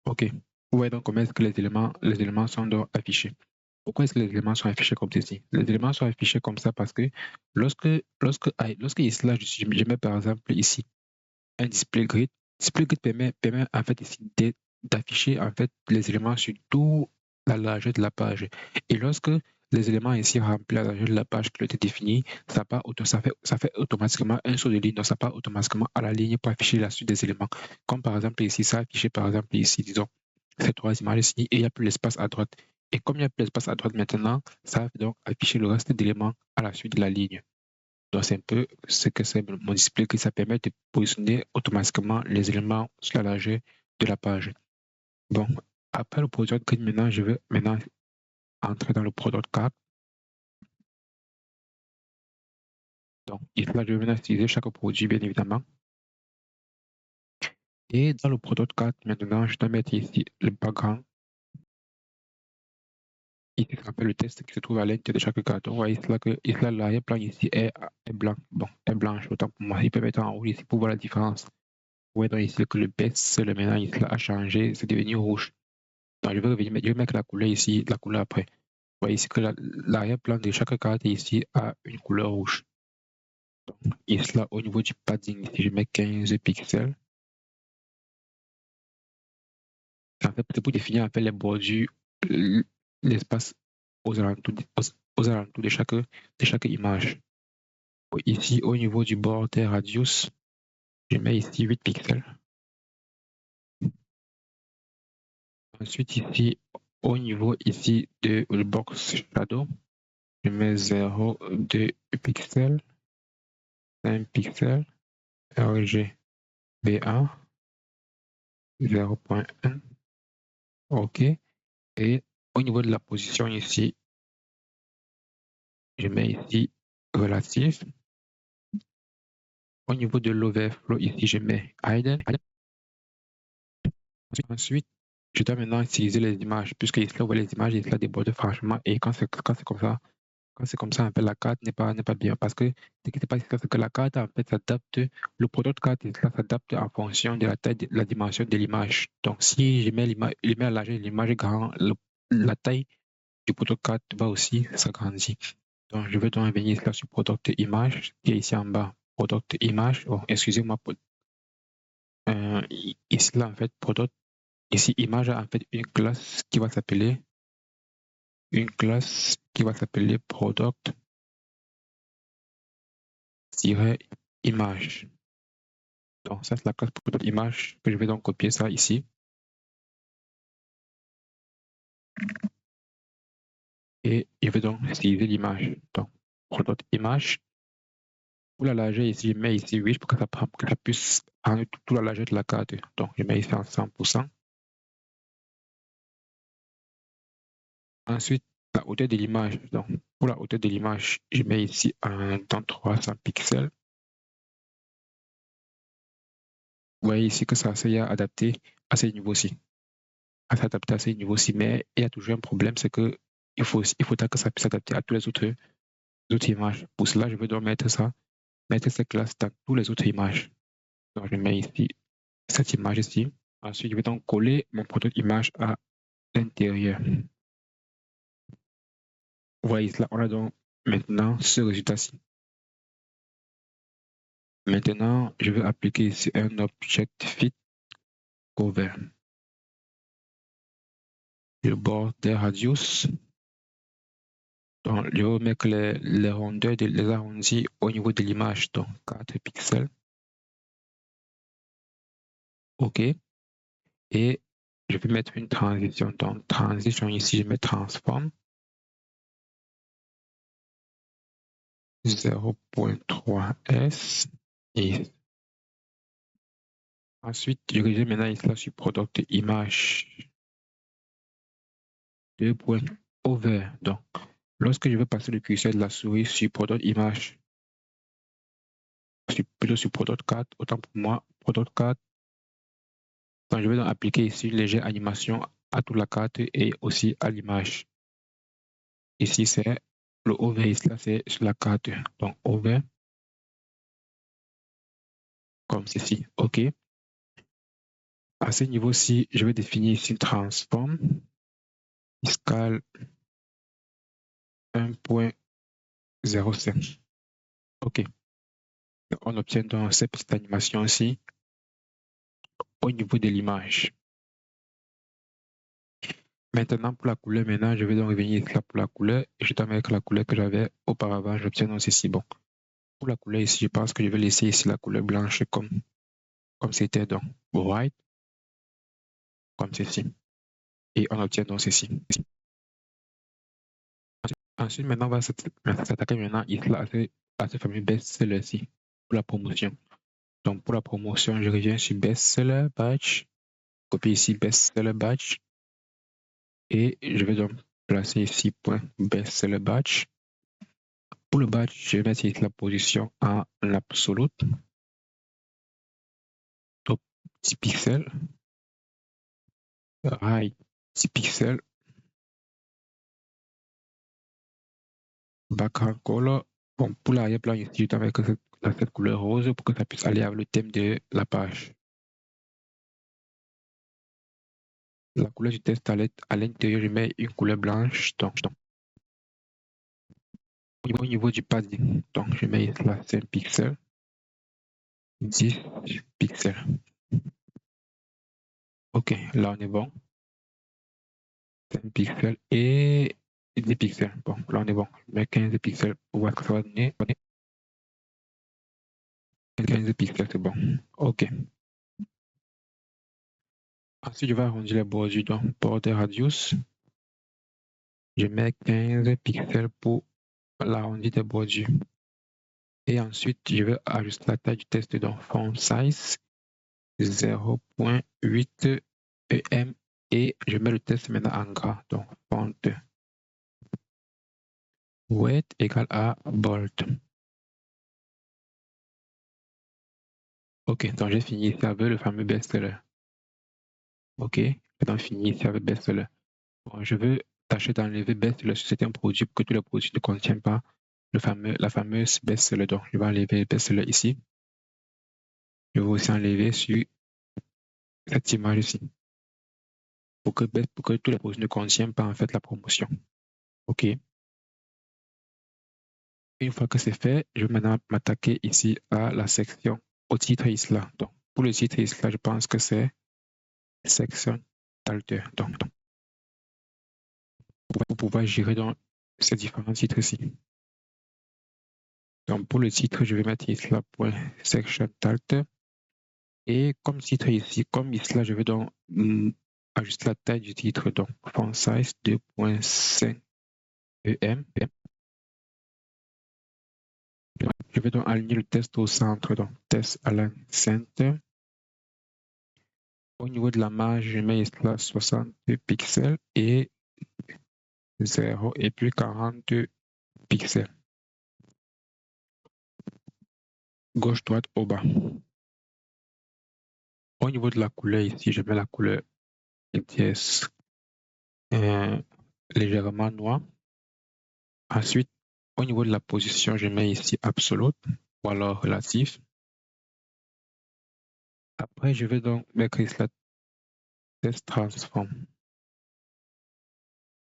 OK. Vous voyez donc comment est-ce que les éléments sont donc affichés. Pourquoi est-ce que les éléments sont affichés comme ceci? Les éléments sont affichés comme ça parce que lorsque ici, là, je mets par exemple ici un display grid. Display grid permet en fait ici d'afficher en fait les éléments sur toute la largeur de la page. Et lorsque les éléments ici remplissent la largeur de la page qui a été définie, ça fait automatiquement un saut de ligne, donc ça part automatiquement à la ligne pour afficher la suite des éléments. Comme par exemple ici, ça a affiché par exemple ici, disons, ces trois images ici, et il n'y a plus l'espace à droite. Et comme il n'y a plus l'espace à droite maintenant, ça va donc afficher le reste d'éléments à la suite de la ligne. Donc, c'est un peu ce que c'est mon display qui ça permet de positionner automatiquement les éléments sur la largeur de la page. Bon, après le product grid, maintenant, je vais maintenant entrer dans le product card. Donc, ici, là, je vais maintenant utiliser chaque produit, bien évidemment. Et dans le product card, maintenant, je dois mettre ici le background. Ici, ça s'appelle le texte qui se trouve à l'intérieur de chaque carton. Vous voyez ici, là, l'arrière-plan ici est blanc. Bon, est blanche, autant pour moi. Il peut mettre en rouge ici pour voir la différence. Vous voyez donc ici que le best, maintenant, ici, là, a changé, c'est devenu rouge. Donc, je vais mettre la couleur ici, la couleur après. Vous voyez ici que l'arrière-plan de chaque carte ici a une couleur rouge. Donc, ici, là, au niveau du padding, ici, je mets 15 pixels. En fait, c'est pour définir en fait les bordures, l'espace aux alentours, de chaque image. Ici, au niveau du border radius, je mets ici 8 pixels. Ensuite, ici, au niveau ici de le box shadow, je mets 0,2 pixels, 5 pixels, RGBA, 0,1. OK. Et au niveau de la position ici, je mets ici relatif. Au niveau de l'overflow, ici, je mets hidden. Ensuite, je dois maintenant utiliser les images, puisque ici, on voit les images, ici, là, déborde franchement. Et quand c'est comme ça, en fait, la carte n'est pas bien. Parce que ce qui se passe, c'est que la carte, en fait, s'adapte, le produit de carte, là, s'adapte en fonction de la taille, de la dimension de l'image. Donc, si je mets à l'âge de l'image grand, la taille du produit de carte va aussi s'agrandir. Donc, je vais donc venir là sur Product Image, qui est ici en bas. Product Image, oh, excusez-moi, ici, là, en fait, Product. Ici, image a en fait une classe qui va s'appeler product-image. Donc, ça, c'est la classe product-image que je vais donc copier ça ici. Et je vais donc utiliser l'image. Donc, product-image. Pour la largeur, ici, je mets ici 8 pour que ça puisse prendre toute la largeur de la carte. Donc, je mets ici en 100%. Ensuite, la hauteur de l'image. Donc, pour la hauteur de l'image, je mets ici en 300 pixels. Vous voyez ici que ça s'est adapté à ce niveau-ci. À s'adapter à ce niveau-ci, mais il y a toujours un problème, c'est que il faudra que ça puisse s'adapter à toutes les autres images. Pour cela, je vais donc mettre cette classe dans toutes les autres images. Donc, je mets ici cette image ici. Ensuite, je vais donc coller mon produit image à l'intérieur. Vous voyez là, on a donc maintenant ce résultat-ci. Maintenant, je vais appliquer ici un object fit cover. Le border radius. Donc, je vais mettre les rondeurs, les arrondis au niveau de l'image, donc 4 pixels. OK. Et je vais mettre une transition. Donc, transition ici, je mets transform 0.3S. Et ensuite, je reviens maintenant ici là sur product image 2.over. Donc, lorsque je vais passer le curseur de la souris sur product image, plutôt sur product 4, autant pour moi, product 4. Donc, je vais donc appliquer ici une légère animation à toute la carte et aussi à l'image. Ici, c'est le over, ici là, c'est sur la carte. Donc, over, comme ceci. OK. À ce niveau-ci, je vais définir ici une transform scale 1.05. OK. On obtient donc cette petite animation-ci au niveau de l'image. Maintenant, pour la couleur, je vais donc revenir ici là pour la couleur. Et je dois mettre la couleur que j'avais auparavant. J'obtiens donc ceci. Bon. Pour la couleur ici, je pense que je vais laisser ici la couleur blanche comme c'était donc white, comme ceci. Et on obtient donc ceci. Ensuite, maintenant, on va s'attaquer maintenant ici là, à ce fameux best-seller-ci pour la promotion. Donc, pour la promotion, je reviens sur best-seller batch, copier ici best-seller batch et je vais donc placer ici point best-seller batch. Pour le batch, je vais mettre ici la position en absolute, top 10 pixels, right 10 pixels, background color. Bon, pour l'arrière-plan ici, je dois mettre cette couleur rose pour que ça puisse aller avec le thème de la page. La couleur du test à l'intérieur, je mets une couleur blanche. Donc, au niveau du padding, donc je mets là 5 pixels, 10 pixels. Ok, là on est bon. 5 pixels et 10 pixels. Bon, là on est bon. Je mets 15 pixels pour voir ce que ça va donner. 15 pixels, c'est bon. Ok. Ensuite, je vais arrondir les bordures. Donc, border radius. Je mets 15 pixels pour l'arrondi des bordures. Et ensuite, je vais ajuster la taille du test. Donc, font size 0.8 EM et je mets le test maintenant en gras. Donc, font weight égale à bold. Ok, donc j'ai fini ici avec le fameux best-seller. Ok, j'ai donc fini ici avec best-seller. Bon, je veux tâcher d'enlever best-seller sur certains produits pour que tous les produits ne contiennent pas la fameuse best-seller. Donc, je vais enlever le best-seller ici. Je vais aussi enlever sur cette image ici pour que tous les produits ne contiennent pas en fait la promotion. Ok. Une fois que c'est fait, je vais maintenant m'attaquer ici à la section au titre ISLA. Donc, pour le titre ISLA, je pense que c'est section alter. Donc, pour pouvoir gérer dans ces différents titres ici. Donc, pour le titre, je vais mettre ISLA.section alter. Et comme titre ici, comme ISLA, je vais donc ajuster la taille du titre. Donc, font size 2.5 EM. Je vais donc aligner le test au centre. Donc, test align center. Au niveau de la marge, je mets ISLA 60 pixels et 0 et puis 40 pixels. Gauche-droite au bas. Au niveau de la couleur ici, je mets la couleur dièse légèrement noire. Ensuite, au niveau de la position, je mets ici absolute ou alors relatif. Après, je vais donc mettre ici la test transform.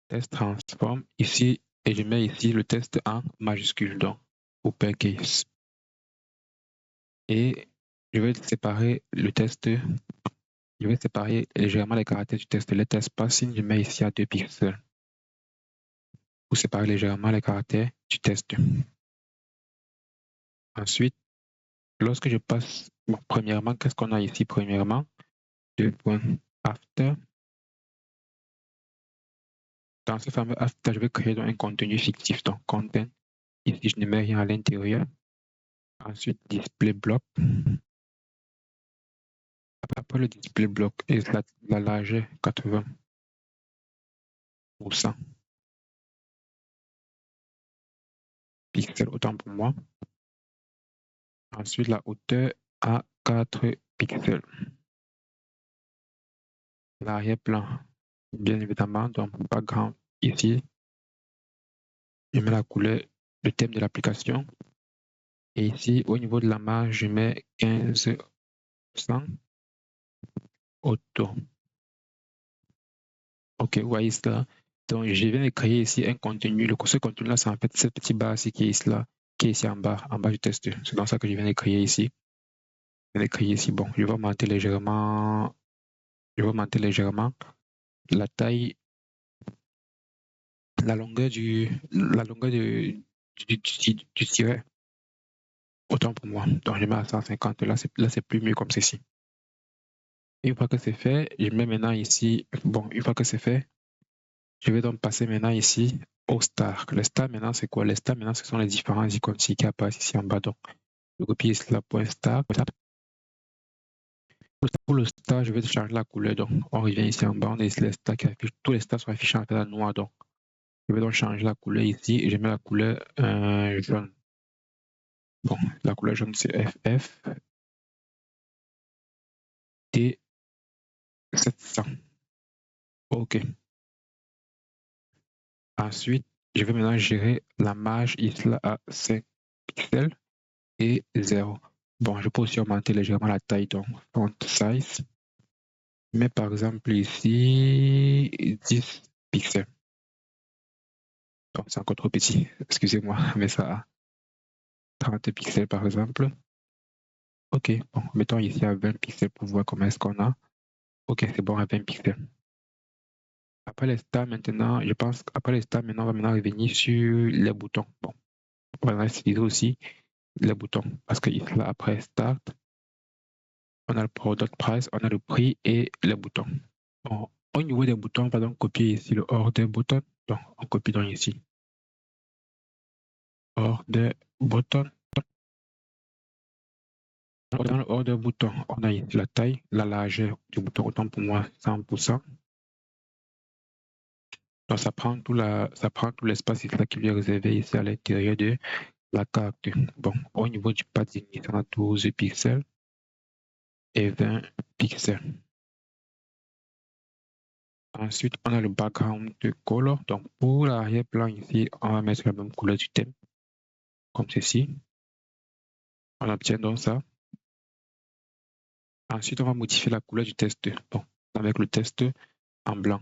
Test transform ici et je mets ici le test en majuscule donc uppercase. Et je vais séparer le test. Je vais séparer légèrement les caractères du test. Le test passing, je mets ici à 2 pixels pour séparer légèrement les caractères du test. Ensuite, lorsque je passe, bon, premièrement, qu'est-ce qu'on a ici? Premièrement, 2 points after. Dans ce fameux after, je vais créer donc un contenu fictif, donc content. Ici, je ne mets rien à l'intérieur. Ensuite, display block. Après le display block, et la largeur 80%. Pixels, autant pour moi. Ensuite, la hauteur à 4 pixels. L'arrière-plan, bien évidemment, donc background ici. Je mets la couleur, le thème de l'application. Et ici, au niveau de la marge, je mets 15% auto. Ok, vous voyez cela. Donc, je viens de créer ici un contenu. Ce contenu-là, c'est en fait cette petite barre ici qui est là, qui est ici en bas du test. C'est dans ça que je viens de créer ici. Je viens de créer ici. Bon, je vais augmenter légèrement. Je vais augmenter légèrement la taille, la longueur du tiret. Autant pour moi. Donc, je mets à 150. Là, c'est plus mieux comme ceci. Une fois que c'est fait, je mets maintenant ici. Bon, une fois que c'est fait, je vais donc passer maintenant ici au star. Le star maintenant, c'est quoi? Les stars maintenant, ce sont les différents icônes qui apparaissent ici en bas. Donc, je copie ici la point star. Pour le star, je vais changer la couleur. Donc, on revient ici en bas. On a ici les stars qui affichent. Tous les stars sont affichés en fait en noir. Donc, je vais donc changer la couleur ici et je mets la couleur jaune. Bon, la couleur jaune, c'est FF T700. OK. Ensuite, je vais maintenant gérer la marge ici là, à 5 pixels et 0. Bon, je peux aussi augmenter légèrement la taille, donc font size. Mais par exemple ici, 10 pixels. Donc c'est encore trop petit. Excusez-moi, mais ça a 30 pixels par exemple. Ok, bon, mettons ici à 20 pixels pour voir comment est-ce qu'on a. Ok, c'est bon à 20 pixels. Après les stars maintenant, je pense qu'après les stars maintenant, on va maintenant revenir sur les boutons. Bon, on va utiliser aussi les boutons parce que ici là, après start, on a le product price, on a le prix et les boutons. Bon, au niveau des boutons, on va donc copier ici le order button. Donc, on copie donc ici. Order button. Dans le order button, on a ici la taille, la largeur du bouton, autant pour moi 100%. Donc, ça prend tout l'espace ici là qui lui est réservé ici à l'intérieur de la carte. Bon, au niveau du padding, il y a 12 pixels. et 20 pixels. Ensuite, on a le background de color. Donc, pour l'arrière-plan ici, on va mettre la même couleur du thème, comme ceci. On obtient donc ça. Ensuite, on va modifier la couleur du test. Bon, avec le test en blanc.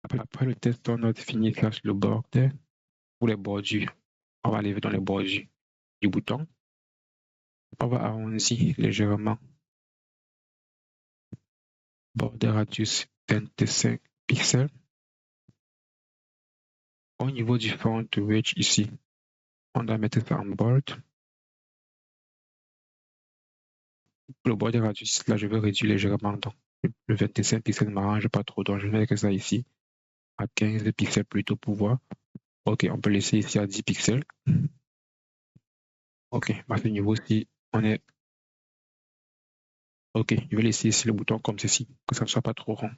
Après le test, on a défini slash le border pour les bordures. On va aller dans les bordures du bouton. On va arrondir légèrement. Border radius 25 pixels. Au niveau du font weight ici, on doit mettre ça en bold. Pour le border radius, là, je vais réduire légèrement. Donc, le 25 pixels ne m'arrange pas trop. Donc, je vais mettre ça ici à 15 pixels plutôt pour voir. Ok, on peut laisser ici à 10 pixels. Ok, à ce niveau-ci, on est. Ok, je vais laisser ici le bouton comme ceci, que ça ne soit pas trop rond.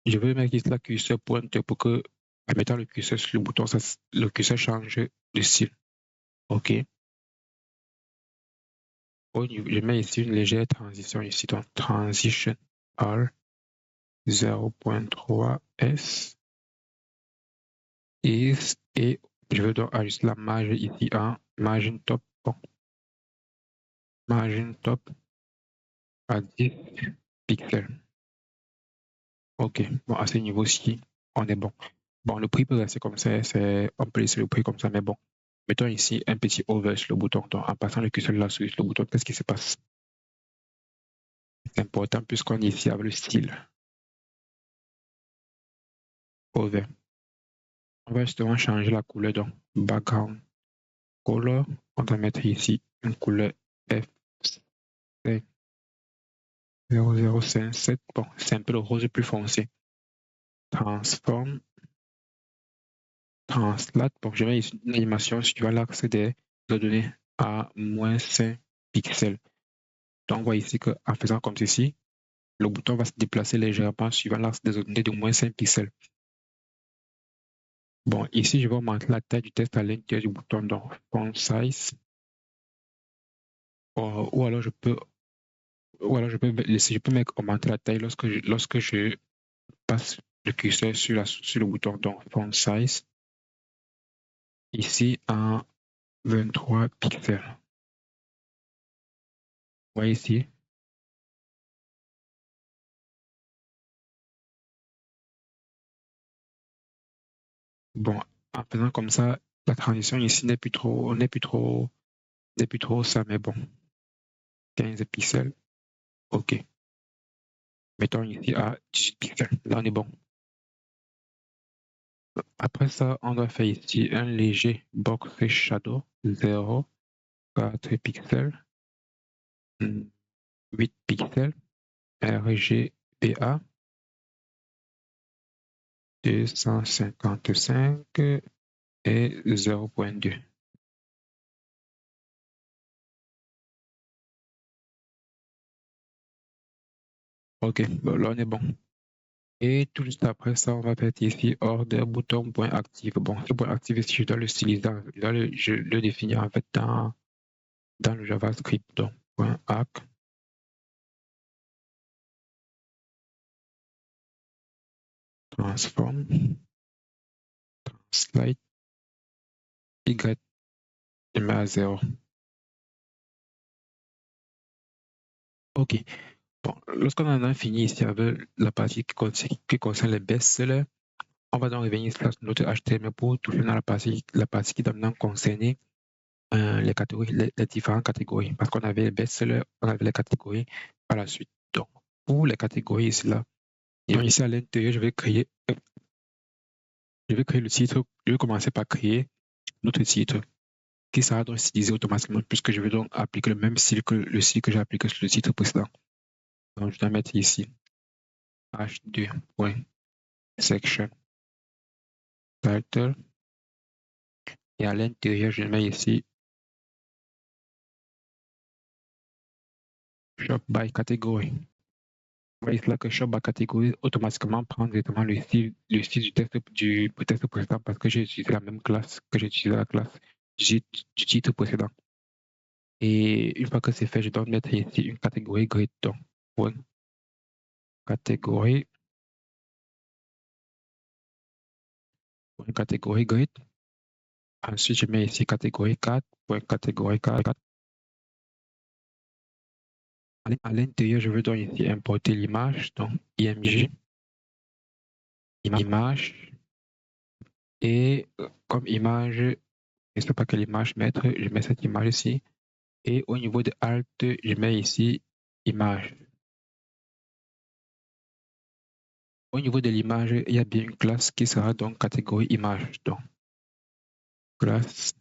Je vais mettre ici la curseur pointe pour que, en mettant le curseur sur le bouton, le curseur change de style. Ok. Je mets ici une légère transition ici, donc transition all 0.3S et je veux donc ajuster la marge ici en margin top. Bon. Margin top à 10 pixels. Ok, bon, à ce niveau-ci, on est bon. Bon, le prix peut rester comme ça, on peut laisser le prix comme ça, mais bon. Mettons ici un petit over sur le bouton. Donc, en passant le curseur là sur le bouton, qu'est-ce qui se passe? C'est important puisqu'on est ici avec le style over. On va justement changer la couleur, donc background color. On va mettre ici une couleur F0057. Bon, c'est un peu le rose plus foncé. Transform, translate. Bon, je mets ici une animation suivant l'axe des données à moins 5 pixels. Donc, on voit ici qu'en faisant comme ceci, le bouton va se déplacer légèrement suivant l'axe des données de moins 5 pixels. Bon, ici, je vais augmenter la taille du texte à l'intérieur du bouton, donc font size. Ou alors je peux laisser, je peux augmenter la taille lorsque je passe le curseur sur le bouton, donc font size. Ici, en 23 pixels. Vous voyez ici. Bon, en faisant comme ça, la transition ici n'est plus trop ça, mais bon. 15 pixels. OK. Mettons ici à 18 pixels. Là, on est bon. Après ça, on doit faire ici un léger box shadow 0,4 pixels, 8 pixels, RGBA 255 et 0.2. OK, bon, là on est bon. Et tout juste après ça, on va mettre ici order bouton point active. Bon, ce point active ici, je dois le styliser, je le définir en fait dans le JavaScript. Donc, point arc. Transform. Slide. Y. Je mets à 0. OK. Bon, lorsqu'on en a fini ici avec la partie qui concerne les best-sellers, on va donc revenir sur notre HTML pour toucher dans la partie qui doit maintenant concerner les catégories, les différentes catégories. Parce qu'on avait les best-sellers, on avait les catégories par la suite. Donc, pour les catégories ici, là, et ici à l'intérieur, je vais créer le titre. Je vais commencer par créer notre titre qui sera donc stylisé automatiquement puisque je vais donc appliquer le même style que le style que j'ai appliqué sur le titre précédent. Donc, je dois mettre ici h2.section title et à l'intérieur, je mets ici shop by category. Vous voyez là que shop by category automatiquement prend directement le style du texte précédent parce que j'ai utilisé la même classe que j'ai utilisé la classe du titre précédent. Et une fois que c'est fait, je dois mettre ici une catégorie grid. Donc, point catégorie, point catégorie grid. Ensuite, je mets ici catégorie 4, point catégorie 4. À l'intérieur, je veux donc ici importer l'image, donc img, image, et comme image, je ne sais pas quelle image mettre, je mets cette image ici, et au niveau de alt, je mets ici image. Au niveau de l'image, il y a bien une classe qui sera donc catégorie image, donc classe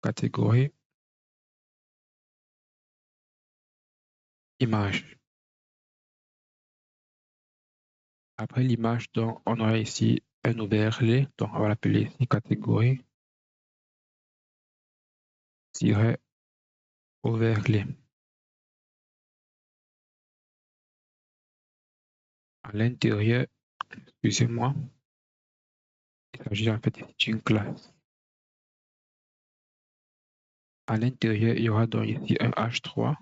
catégorie image. Après l'image, donc on aura ici un overlay, donc on va l'appeler ici catégorie overlay. À l'intérieur, excusez-moi, il s'agit en fait d'une classe. À l'intérieur, il y aura donc ici un H3.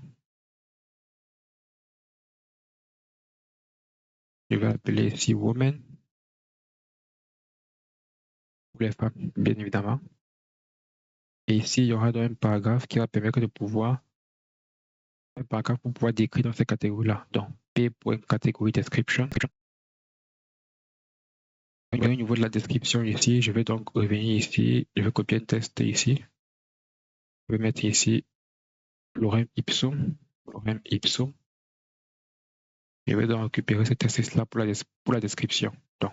Je vais appeler ici woman pour les femmes, bien évidemment. Et ici, il y aura donc un paragraphe qui va permettre de pouvoir, un paragraphe pour pouvoir décrire dans ces catégories-là. Donc, p.catégorie description. Au niveau de la description ici, je vais donc revenir ici, je vais copier un texte ici. Je vais mettre ici lorem ipsum, lorem ipsum. Je vais donc récupérer ce texte-là pour la description. Donc,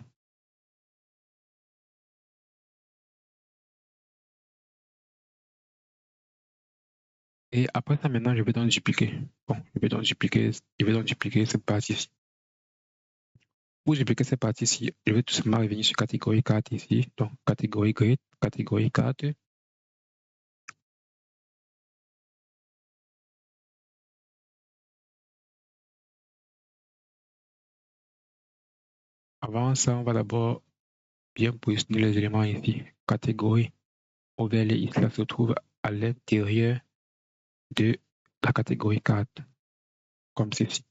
et après ça, maintenant, je vais donc dupliquer. Bon, je vais donc dupliquer cette partie-ci. Pour dupliquer cette partie-ci, je vais tout simplement revenir sur catégorie 4 ici. Donc, catégorie grid, catégorie 4. Avant ça, on va d'abord bien positionner les éléments ici. Catégorie overlay, ici, ça se trouve à l'intérieur de la catégorie 4, comme ceci.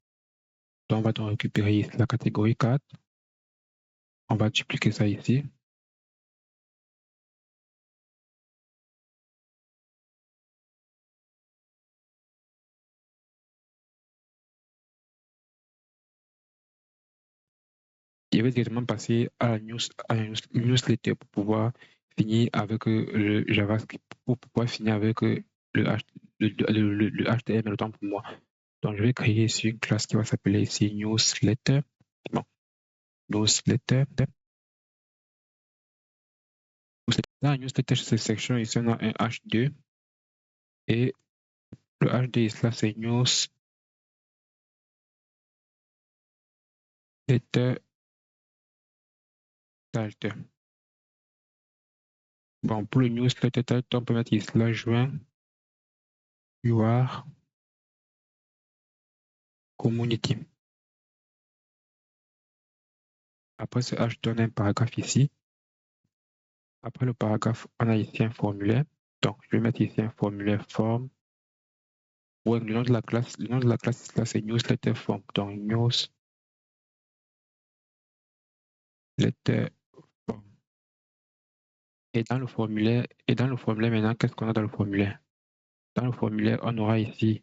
Donc, on va donc récupérer ici la catégorie 4. On va dupliquer ça ici. Je vais directement passer à la newsletter pour pouvoir finir avec le JavaScript, pour pouvoir finir avec le HTML, autant pour moi. Donc, je vais créer ici une classe qui va s'appeler ici newsletter. Bon, newsletter. Dans la newsletter section, ici, on a un H2. Et le H2 ici, là, c'est newsletter title. Bon, pour le newsletter title, on peut mettre ici là, joint your community. Après ce H donne un paragraphe ici. Après le paragraphe, on a ici un formulaire. Donc, je vais mettre ici un formulaire form. Ouais, le nom de la classe, là, c'est newsletter form. Donc, newsletter form. Et dans le formulaire maintenant, qu'est-ce qu'on a dans le formulaire? Dans le formulaire, on aura ici,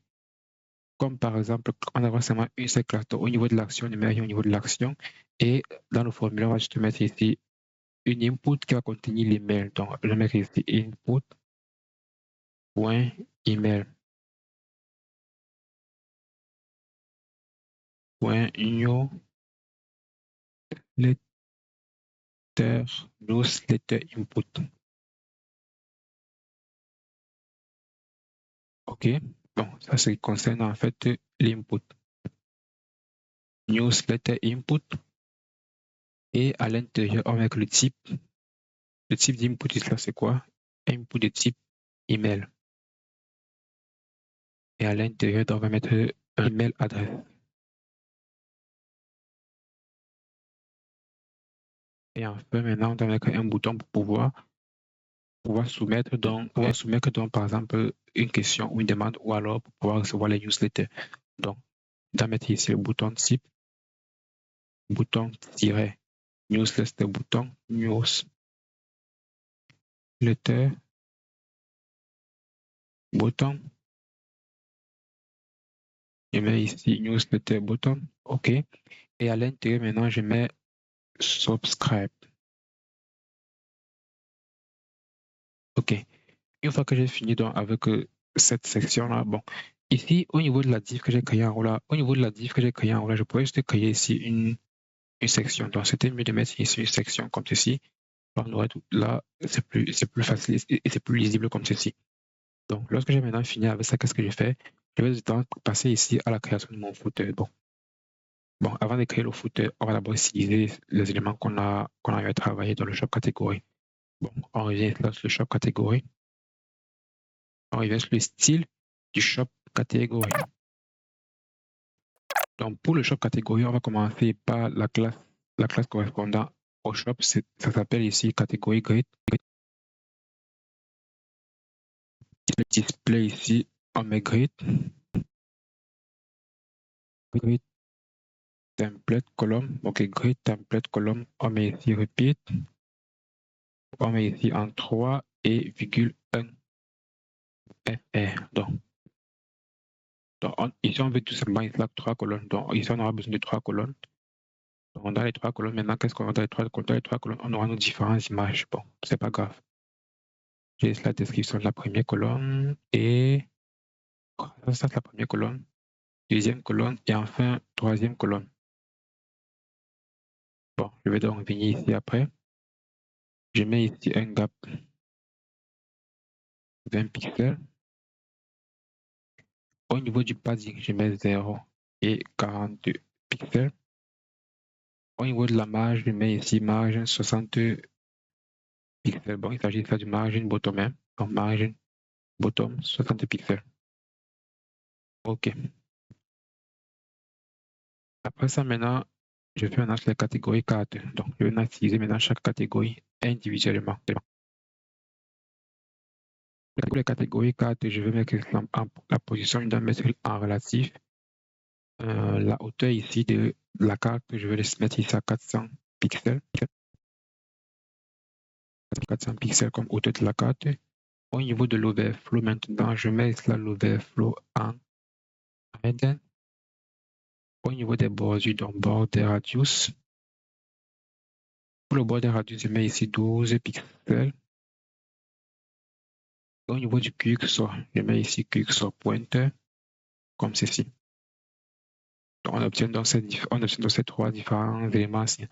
comme par exemple, on aura seulement une seule classe. Donc, au niveau de l'action, on ne met rien au niveau de l'action. Et dans le formulaire, on va juste mettre ici une input qui va contenir l'email. Donc, je vais mettre ici input.email. Newsletter newsletter input. OK. Bon, ça, c'est concernant en fait l'input. Newsletter input. Et à l'intérieur, on va mettre le type. Le type d'input, là, c'est quoi? Input de type email. Et à l'intérieur, on va mettre un email adresse. Et enfin, maintenant, on va mettre un bouton pour pouvoir pouvoir soumettre donc, par exemple, une question ou une demande, ou alors pour pouvoir recevoir les newsletters. Donc, je vais mettre ici le bouton type, bouton tiret newsletter, bouton newsletter, bouton. Je mets ici newsletter, bouton. OK. Et à l'intérieur, maintenant, je mets subscribe. OK. Une fois que j'ai fini donc avec cette section-là, bon, ici, au niveau de la div que j'ai créé en haut là, je pourrais juste créer ici une section. Donc, c'était mieux de mettre ici une section comme ceci. On aurait tout là, c'est plus facile et c'est plus lisible comme ceci. Donc, lorsque j'ai maintenant fini avec ça, qu'est-ce que je fais? Je vais donc passer ici à la création de mon footer. Bon, avant de créer le footer, on va d'abord utiliser les éléments qu'on a travaillé dans le shop catégorie. Bon, on revient là sur le shop catégorie. On revient sur le style du shop catégorie. Donc, pour le shop catégorie, on va commencer par la classe correspondant au shop. Ça s'appelle ici catégorie grid. Le display ici, on met grid. Grid template column. OK, grid template column. On met ici repeat. On met ici en 3 et virgule 1 FR. Donc ici, on veut tout simplement ici 3 colonnes. Donc, ici, on aura besoin de 3 colonnes. Donc, dans les 3 colonnes, maintenant, qu'est-ce qu'on va dans les 3 colonnes? On aura nos différentes images. Bon, c'est pas grave. J'ai la description de la première colonne et ça, c'est la première colonne, deuxième colonne et enfin, troisième colonne. Bon, je vais donc venir ici après. Je mets ici un gap 20 pixels. Au niveau du padding, je mets 0 et 42 pixels. Au niveau de la marge, je mets ici margin 60 pixels. Bon, il s'agit de du margin bottom. Hein. Donc, margin bottom 60 pixels. OK. Après ça, maintenant, je fais maintenant les catégories cartes. Donc, je vais utiliser maintenant chaque catégorie individuellement. Pour les catégories cartes, je vais mettre la position, je dois mettre en relatif. La hauteur ici de la carte, je vais le mettre ici à 400 pixels. 400 pixels comme hauteur de la carte. Au niveau de l'overflow, maintenant, je mets l'overflow en red. Au niveau des bordures, donc border radius. Pour le border radius, je mets ici 12 pixels. Au niveau du cursor, je mets ici cursor pointer, comme ceci. Donc, on obtient donc ces 3 différents éléments. Si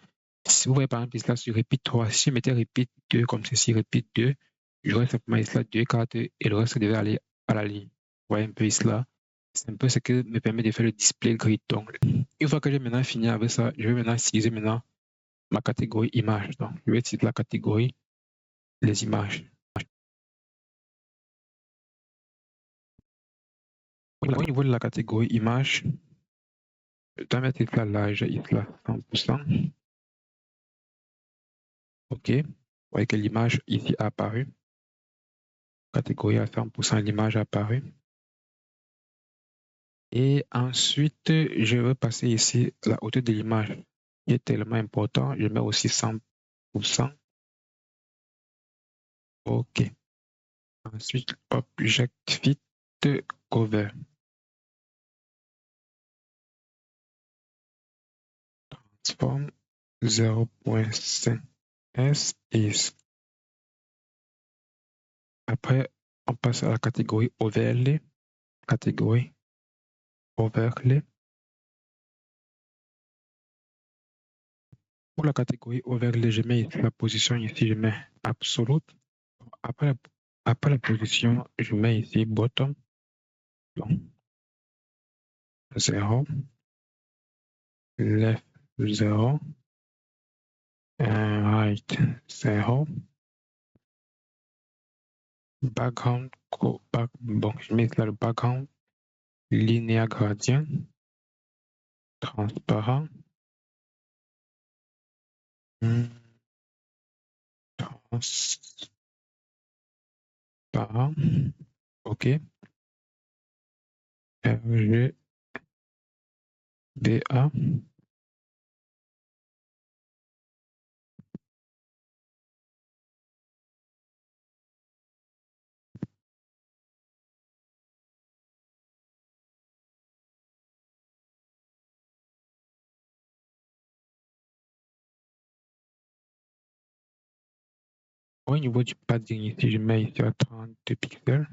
vous voyez par exemple ici sur repeat 3, si je mettais repeat 2 comme ceci, repeat 2, j'aurais simplement ici 2 cartes et le reste devait aller à la ligne. Vous voyez un peu ici là. C'est un peu ce qui me permet de faire le display grid. Donc, une fois que j'ai maintenant fini avec ça, je vais maintenant utiliser maintenant ma catégorie image. Donc, je vais utiliser la catégorie les images. Au niveau de la catégorie image, je dois mettre ici l'âge ici là 100%. OK. Vous voyez que l'image ici a apparu. Catégorie à 100%, l'image a apparu. Et ensuite, je vais passer ici la hauteur de l'image qui est tellement important. Je mets aussi 100%. OK. Ensuite, Object Fit Cover. Transform 0.5 S is. Après, on passe à la catégorie Overlay. Catégorie Overlay. Pour la catégorie Overlay, je mets ici la position ici, je mets Absolute. Après la position, je mets ici Bottom. Donc, 0. Left 0. Right 0. Background, bon, je mets là le background. Linéaire gradient. Transparent. Parent. OK. RG BA. Au niveau du padding, ici, je mets ici à 32 pixels.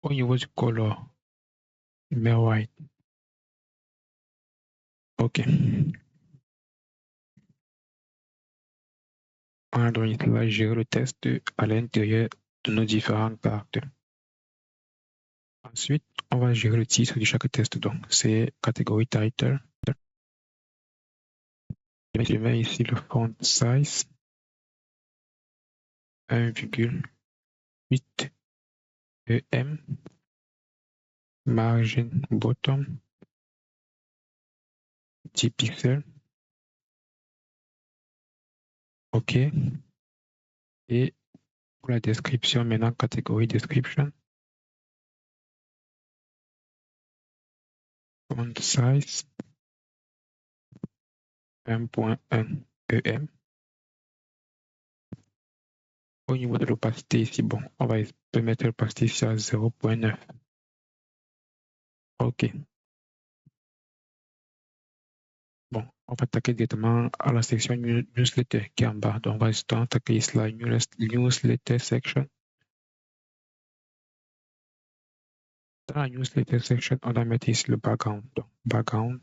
Au niveau du color, je mets white. OK. On a donc ici là gérer le test à l'intérieur de nos différentes cartes. Ensuite, on va gérer le titre de chaque test. Donc, c'est catégorie title. Je mets ici le font size 1,8 EM. Margin bottom 10 pixels. OK. Et pour la description, maintenant, catégorie description. Font size 1.1 EM. Au niveau de l'opacité ici, bon, on va mettre l'opacité ici à 0.9. OK. Bon, on va attaquer directement à la section newsletter qui est en bas. Donc, on va juste attaquer ici la newsletter section. Dans la newsletter section, on va mettre ici le background. Donc, background,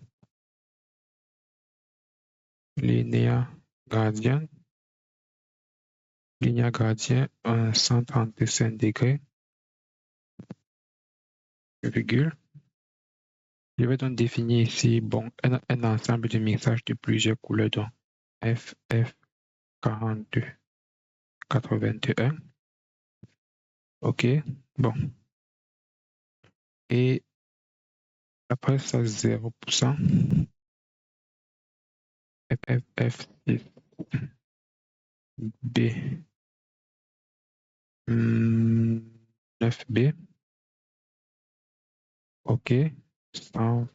linéa gradient, 135 degrés, virgule. Je vais donc définir ici bon, un ensemble de messages de plusieurs couleurs, donc FF42 81. OK, bon. Et après ça, 0%. FF6 B 9B. OK, 100%.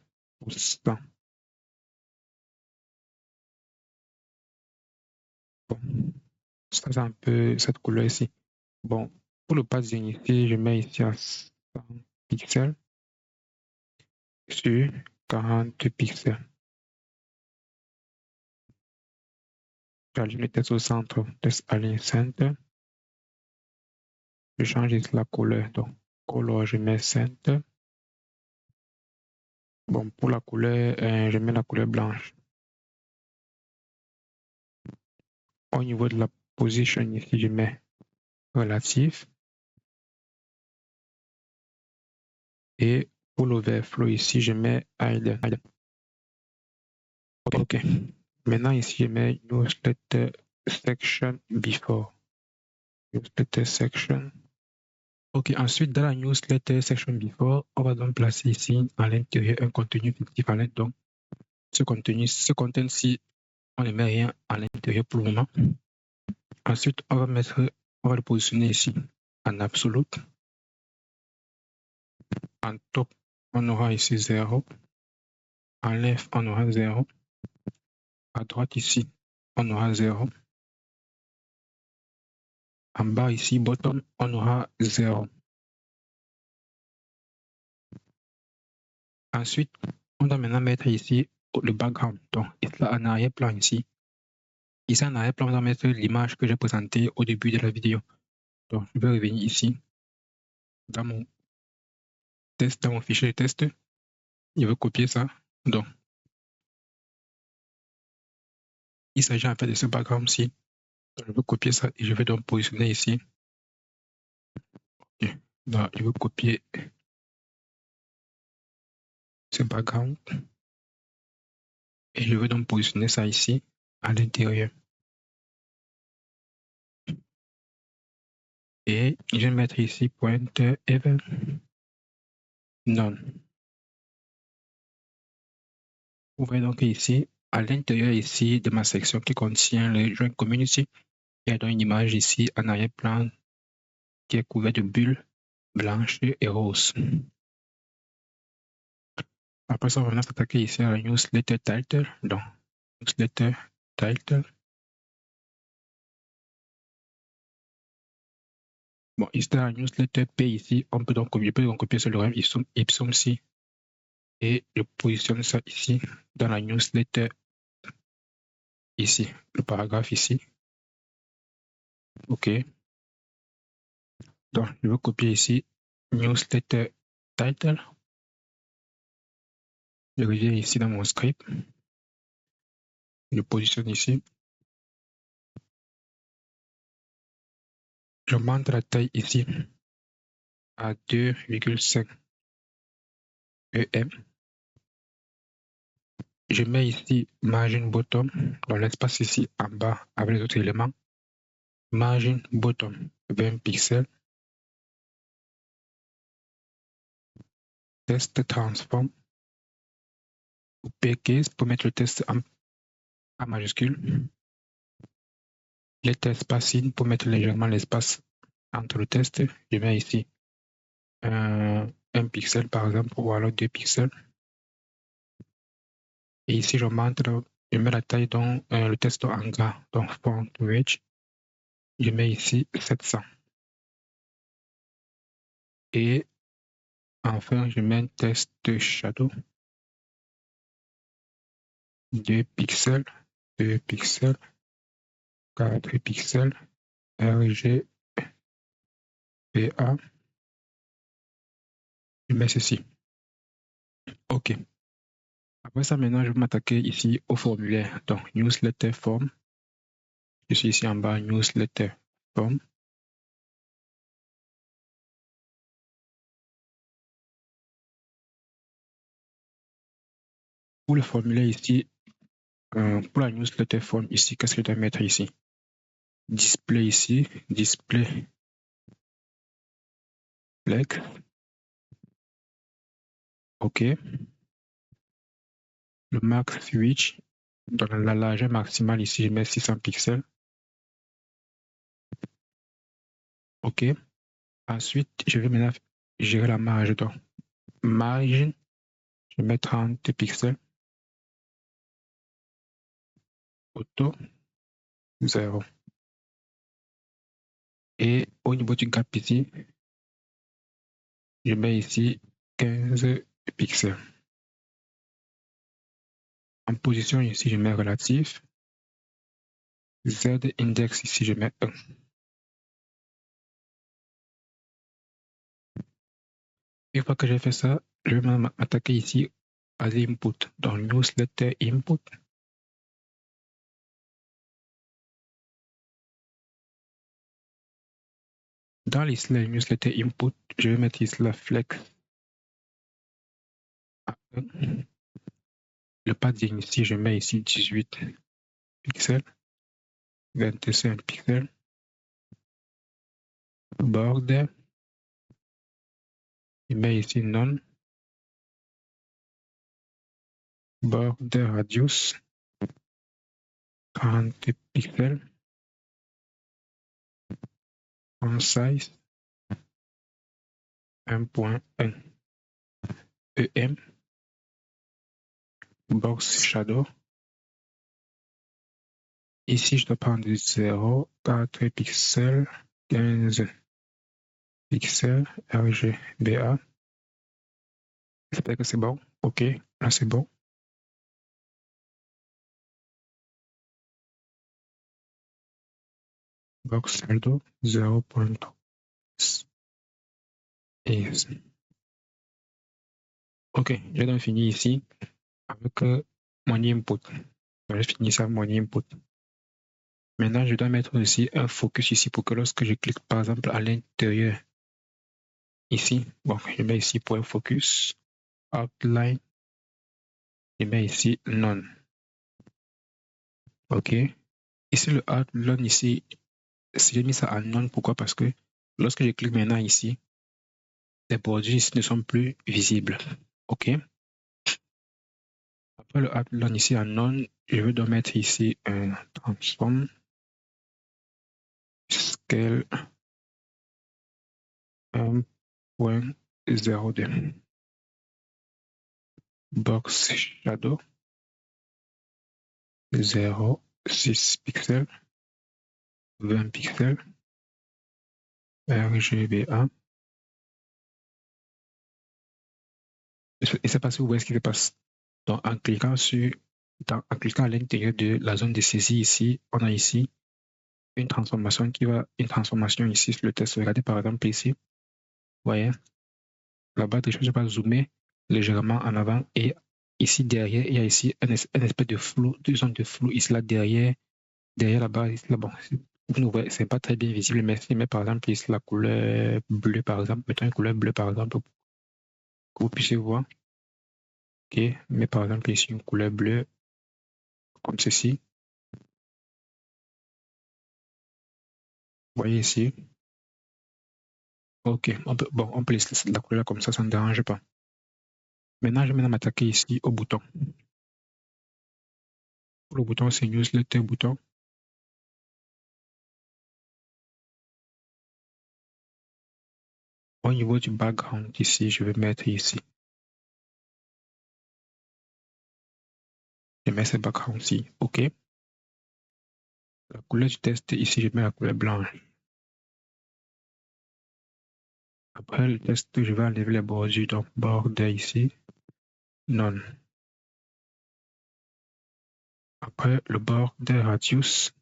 Bon, ça c'est un peu cette couleur ici. Bon, pour le padding ici, je mets ici à 100 pixels sur 40 pixels. J'allume le test au centre, test align center. Je change ici la couleur. Donc, couleur, je mets center. Bon, pour la couleur, je mets la couleur blanche. Au niveau de la position ici, je mets relatif. Et pour l'overflow ici, je mets hidden. OK. Maintenant ici, je mets newsletter section before. Newsletter section. OK. Ensuite, dans la newsletter section before, on va donc placer ici à l'intérieur un contenu fictif à l'aide. Donc, ce contenu-ci, on ne met rien à l'intérieur pour le moment. Ensuite, on va le positionner ici en absolute. En top, on aura ici 0. En left, on aura 0. À droite ici, on aura 0. En bas ici, bottom, on aura 0. Ensuite, on doit maintenant mettre ici le background. Donc, en arrière-plan ici. Ici, en arrière-plan, on va mettre l'image que j'ai présentée au début de la vidéo. Donc, je vais revenir ici dans mon test, dans mon fichier de test. Je vais copier ça. Donc, il s'agit en fait de ce background-ci. Je vais copier ça et je vais donc positionner ici. Okay. Donc, je vais copier ce background et je vais donc positionner ça ici à l'intérieur. Et je vais mettre ici pointer event none. Vous voyez donc ici, à l'intérieur ici de ma section qui contient le join community, Il y a donc une image ici en arrière-plan qui est couverte de bulles blanches et roses. Après ça, on va s'attaquer ici à la newsletter title. Donc, newsletter title. Bon, ici, dans la newsletter P ici, on peut donc copier ce lorem ipsum ci et je positionne ça ici dans la newsletter ici, le paragraphe ici. OK. Donc, je vais copier ici newsletter title. Je reviens ici dans mon script. Je positionne ici. J'augmente la taille ici à 2,5 EM. Je mets ici margin bottom dans l'espace ici en bas avec les autres éléments. Margin bottom 20 pixels. Test transform. Uppercase pour mettre le test en majuscule. Les tests spacing pour mettre légèrement l'espace entre le test. Je mets ici 1 pixel par exemple ou alors 2 pixels. Et ici je mets la taille dans le test en gras, donc font weight. Je mets ici 700. Et enfin, je mets un test shadow. 2 pixels, 2 pixels, 4 pixels, RGBA. Je mets ceci. OK. Après ça, maintenant, je vais m'attaquer ici au formulaire. Donc, newsletter form. Je suis ici en bas, newsletter form. Pour le formulaire ici, pour la newsletter form ici, qu'est-ce que je dois mettre ici? Display ici, display flex. OK. Le max switch, dans la largeur maximale ici, je mets 600 pixels. OK. Ensuite, je vais maintenant gérer la marge. Donc, margin, je mets 30 pixels. Auto, 0. Et au niveau du gap ici, je mets ici 15 pixels. En position ici, je mets relatif. Z index ici, je mets 1. Une fois que j'ai fait ça, je vais m'attaquer ici à l'input, dans newsletter input. Dans l'ici la newsletter input, je vais mettre ici la flex à 1. Le padding ici, je mets ici 18 pixels, 25 pixels. Border, je mets ici none. Border radius, 30 pixels. Font size, 1.1 EM. Box shadow. Ici, je dois prendre 0, 4 pixels, 15 pixels, RGBA. J'espère que c'est bon. OK, là c'est bon. Box shadow 0.3. OK, j'ai donc fini ici avec mon input. Donc, j'ai fini ça, mon input. Maintenant, je dois mettre aussi un focus ici pour que lorsque je clique par exemple à l'intérieur, ici, bon, je mets ici point focus, outline, je mets ici none. OK. Ici, le outline ici, j'ai mis ça en none. Pourquoi? Parce que lorsque je clique maintenant ici, les bordures ici ne sont plus visibles. OK. Après le outline ici en none, je vais donc mettre ici un transform scale 1.02. Box shadow 0,6 pixels, 20 pixels, RGBA. Je ne sais pas si vous voyez ce qui se passe. Donc, en cliquant à l'intérieur de la zone de saisie ici, on a ici une transformation ici sur le test. Regardez par exemple ici. Vous voyez, là-bas, je vais zoomer légèrement en avant et ici derrière, il y a ici un espèce de flou, deux zones de flou ici là derrière là-bas, ici là, bon, vous ne voyez, c'est pas très bien visible, mais si je mets par exemple ici la couleur bleue par exemple, mettons une couleur bleue par exemple, pour que vous puissiez voir. Ok, mais par exemple ici une couleur bleue comme ceci. Vous voyez ici. Ok, on peut laisser la couleur comme ça ne dérange pas. Maintenant, je vais m'attaquer ici au bouton. Pour le bouton, c'est newsletter bouton. Au niveau du background ici, je vais mettre ici. Je mets ce background ici. Ok. La couleur du test ici, je mets la couleur blanche. Après le test, je vais enlever les bordures, donc border ici. Non. Après le border radius,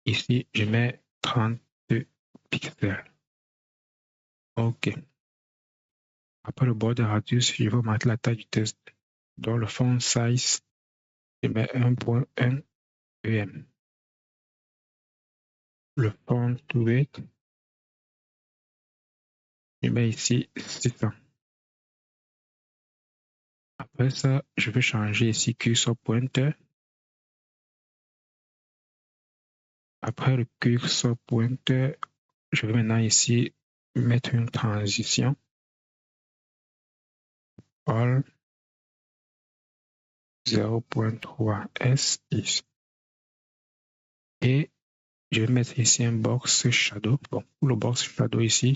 ici, je mets 30 pixels. Ok. Après le border radius, je vais augmenter la taille du test. Dans le font size, je mets 1.1 EM. Le font weight, je mets ici 600. Après ça, je vais changer ici cursor pointer. Après le cursor pointer, je vais maintenant ici mettre une transition. All 0.3 S ici. Et je vais mettre ici un box shadow. Bon, pour le box shadow ici,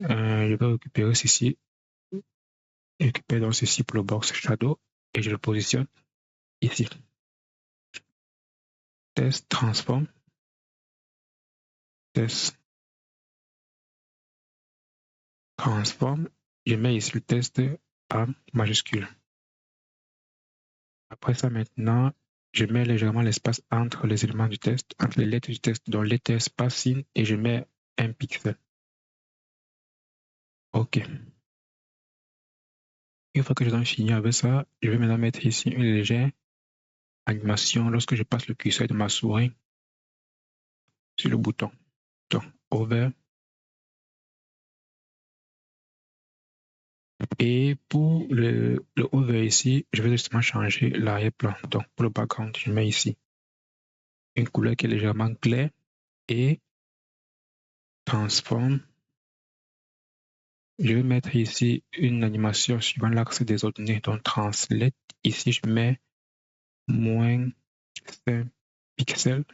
je vais récupérer ceci. Récupérer donc ceci pour le box shadow et je le positionne ici. Test transform. Test transform. Je mets ici le test en majuscule. Après ça, maintenant, je mets légèrement l'espace entre les éléments du test, entre les lettres du test, dans letter spacing, et je mets un pixel. OK. Une fois que j'ai fini avec ça, je vais maintenant mettre ici une légère animation lorsque je passe le curseur de ma souris sur le bouton. Donc, over. Et pour le over ici, je vais justement changer l'arrière-plan. Donc, pour le background, je mets ici une couleur qui est légèrement claire et transforme. Je vais mettre ici une animation suivant l'axe des ordonnées, donc translate. Ici, je mets moins 5 pixels.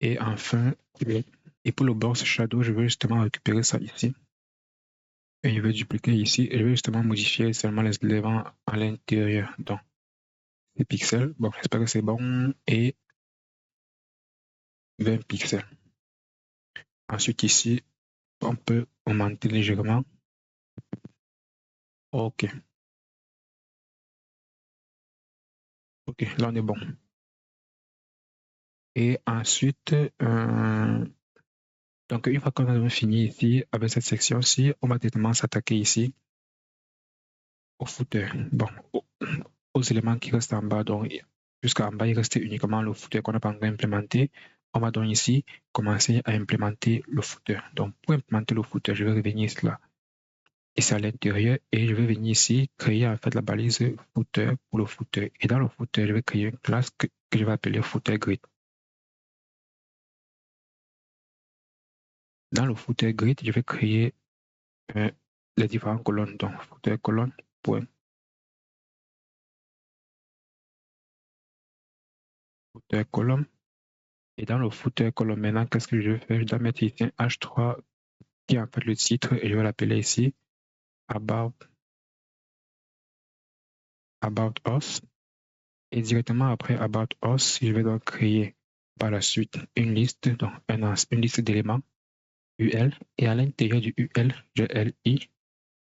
Et enfin, et pour le box shadow, je vais justement récupérer ça ici. Et je vais dupliquer ici et je vais justement modifier seulement les éléments à l'intérieur. Donc, les pixels, bon, j'espère que c'est bon. Et 20 pixels. Ensuite, ici, on peut augmenter légèrement. OK. OK, là, on est bon. Et ensuite, donc une fois qu'on a fini ici avec cette section-ci, on va directement s'attaquer ici au footer. Bon, aux éléments qui restent en bas. Donc, jusqu'en bas, il restait uniquement le footer qu'on n'a pas encore implémenté. On va donc ici commencer à implémenter le footer. Donc, pour implémenter le footer, je vais revenir là. Ici à l'intérieur et je vais venir ici créer en fait la balise footer pour le footer. Et dans le footer, je vais créer une classe que je vais appeler footer grid. Dans le footer grid, je vais créer les différentes colonnes. Donc, footer colonne, point, footer colonne. Et dans le footer column, maintenant, qu'est-ce que je vais faire? Je dois mettre ici un H3 qui est en fait le titre et je vais l'appeler ici About Us. Et directement après About Us, je vais donc créer par la suite une liste, donc une liste d'éléments UL. Et à l'intérieur du UL, j'ai LI.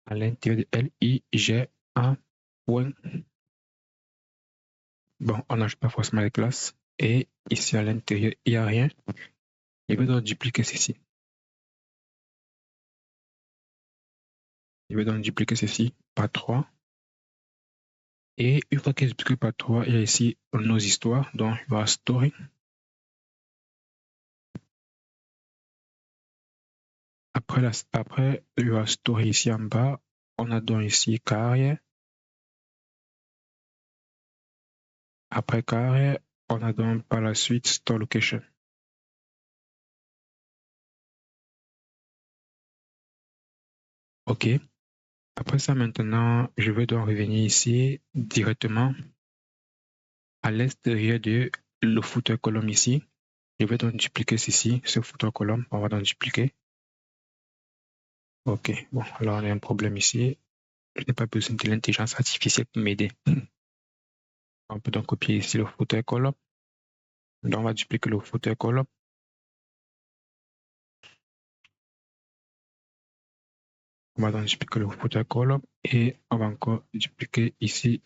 À l'intérieur de LI, j'ai un point. Bon, on n'ajoute pas forcément les classes. Et ici à l'intérieur, il n'y a rien. Je vais donc dupliquer ceci. Je vais donc dupliquer ceci par 3. Et une fois que j'ai dupliqué par 3, il y a ici nos histoires. Donc, il y aura story. Après, il y aura story ici en bas. On a donc ici carrière. Après carrière, on a donc par la suite store location. OK. Après ça, maintenant, je vais donc revenir ici directement à l'extérieur de le footer column ici. Je vais donc dupliquer ceci, ce footer column. On va donc dupliquer. OK. Bon, alors on a un problème ici. Je n'ai pas besoin de l'intelligence artificielle pour m'aider. On peut donc copier ici le footer column. Donc, on va dupliquer le footer column. On va donc dupliquer le footer column et on va encore dupliquer ici.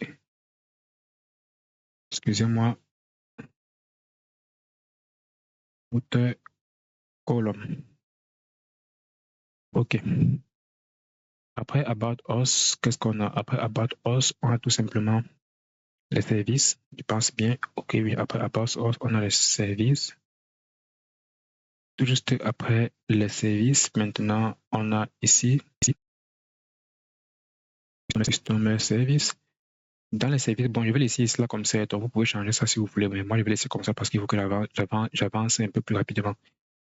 Excusez-moi. Footer column. OK. Après About Us, qu'est-ce qu'on a? Après About Us, on a tout simplement les services. Je pense bien. OK, oui. Après About Us, on a les services. Tout juste après les services, maintenant, on a ici Customer Service. Dans les services, bon, je vais laisser cela comme ça. Donc, vous pouvez changer ça si vous voulez. Mais moi, je vais laisser comme ça parce qu'il faut que j'avance un peu plus rapidement.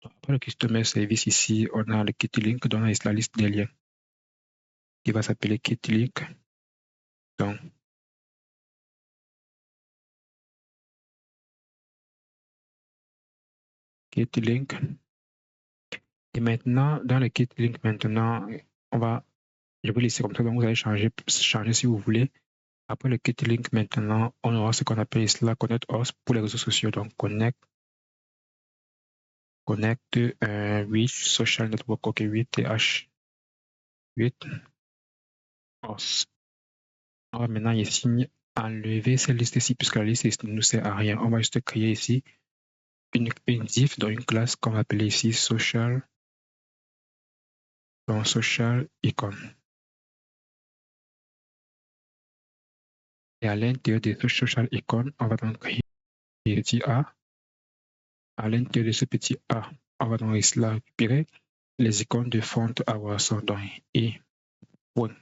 Donc, après le Customer Service, ici, on a le Kitty Link. Donc, on a la liste des liens qui va s'appeler Kitty Link. Donc, Kitty Link. Et maintenant, dans le Kitty Link, maintenant, je vais laisser comme ça. Donc, vous allez changer si vous voulez. Après le Kitty Link, maintenant, on aura ce qu'on appelle cela Connect Us pour les réseaux sociaux. Donc, Connect Social Network, OK, 8 TH 8 Us. On va maintenant ici enlever cette liste ici puisque la liste ici ne nous sert à rien. On va juste créer ici une div dans une classe qu'on va appeler ici social, donc social icon. Et à l'intérieur de ce social icon, on va donc créer un petit A. À l'intérieur de ce petit A, on va donc ici là récupérer les icônes de font Awesome. Donc, et point.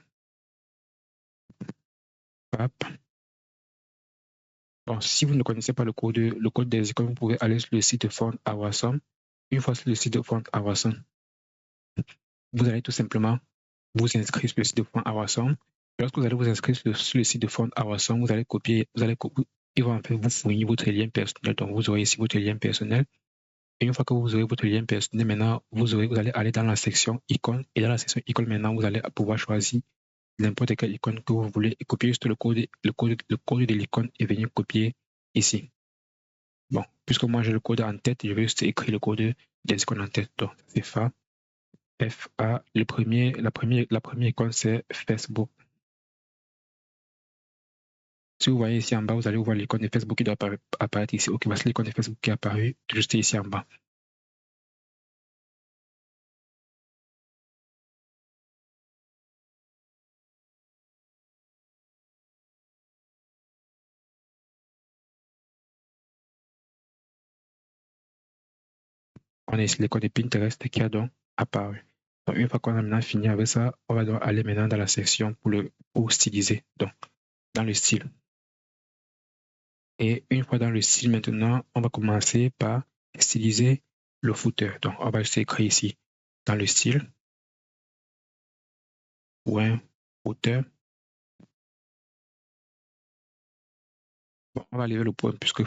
Bon, si vous ne connaissez pas le code des icônes, vous pouvez aller sur le site de Font Awesome. Une fois sur le site de Font Awesome, vous allez tout simplement vous inscrire sur le site de Font Awesome. Lorsque vous allez vous inscrire sur le site de Font Awesome, vous allez copier, ils vont en fait vous fournir votre lien personnel. Donc, vous aurez ici votre lien personnel. Et une fois que vous aurez votre lien personnel, maintenant, vous allez aller dans la section icône. Et dans la section icône, maintenant, vous allez pouvoir choisir n'importe quelle icône que vous voulez et copier juste le code de l'icône et venir copier ici. Bon, puisque moi j'ai le code en tête, je vais juste écrire le code des icônes en tête. Donc, c'est FA. La première icône, c'est Facebook. Si vous voyez ici en bas, vous allez voir l'icône de Facebook qui doit apparaître ici. Ok, voici l'icône de Facebook qui est apparue juste ici en bas. On a ici l'icône de Pinterest qui a donc apparu. Donc, une fois qu'on a maintenant fini avec ça, on va donc aller maintenant dans la section pour styliser. Donc, dans le style. Et une fois dans le style maintenant, on va commencer par styliser le footer. Donc, on va juste écrire ici dans le style, footer. Bon, on va lever le point puisque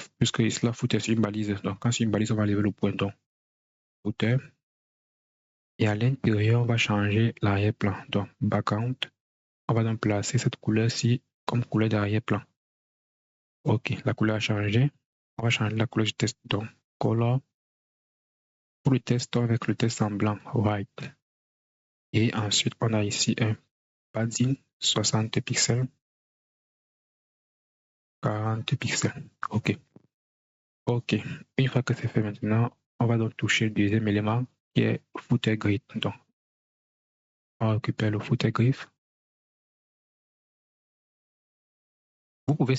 cela footer sur une balise. Donc, quand c'est une balise, on va lever le point. Donc, footer. Et à l'intérieur, on va changer l'arrière-plan. Donc, background. On va donc placer cette couleur-ci comme couleur d'arrière-plan. OK, la couleur a changé. On va changer la couleur du test. Donc, color. Pour le test, on va avec le test en blanc, white. Et ensuite, on a ici un padding, 60 pixels, 40 pixels. OK. OK. Une fois que c'est fait maintenant, on va donc toucher le deuxième élément qui est footer grid. Donc, on va récupérer le footer grid. Vous pouvez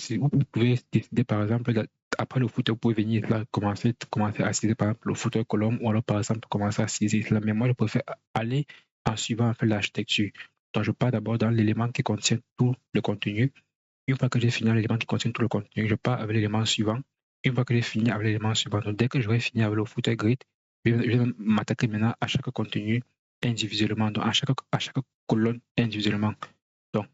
décider, par exemple, après le footer, vous pouvez venir là, commencer à utiliser par exemple le footer column ou alors par exemple commencer à utiliser cela. Mais moi, je préfère aller en suivant en fait l'architecture. Donc, je pars d'abord dans l'élément qui contient tout le contenu. Une fois que j'ai fini l'élément qui contient tout le contenu, je pars avec l'élément suivant. Une fois que j'ai fini avec l'élément suivant, donc dès que j'aurai fini avec le footer grid, je vais m'attaquer maintenant à chaque contenu individuellement, donc à chaque colonne individuellement. Donc,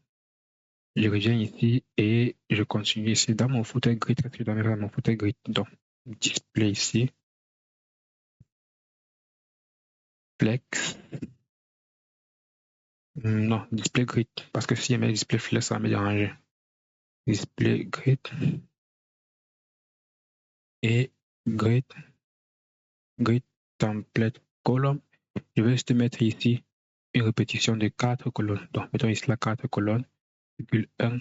je reviens ici et je continue ici dans mon footer grid. Qu'est-ce que je dois mettre dans mon footer grid? Donc, display ici, flex. Non, display grid, parce que si je mets display flex, ça va me déranger. Display grid et grid template column. Je vais juste mettre ici une répétition de 4 colonnes. Donc, mettons ici la 4 colonnes, 1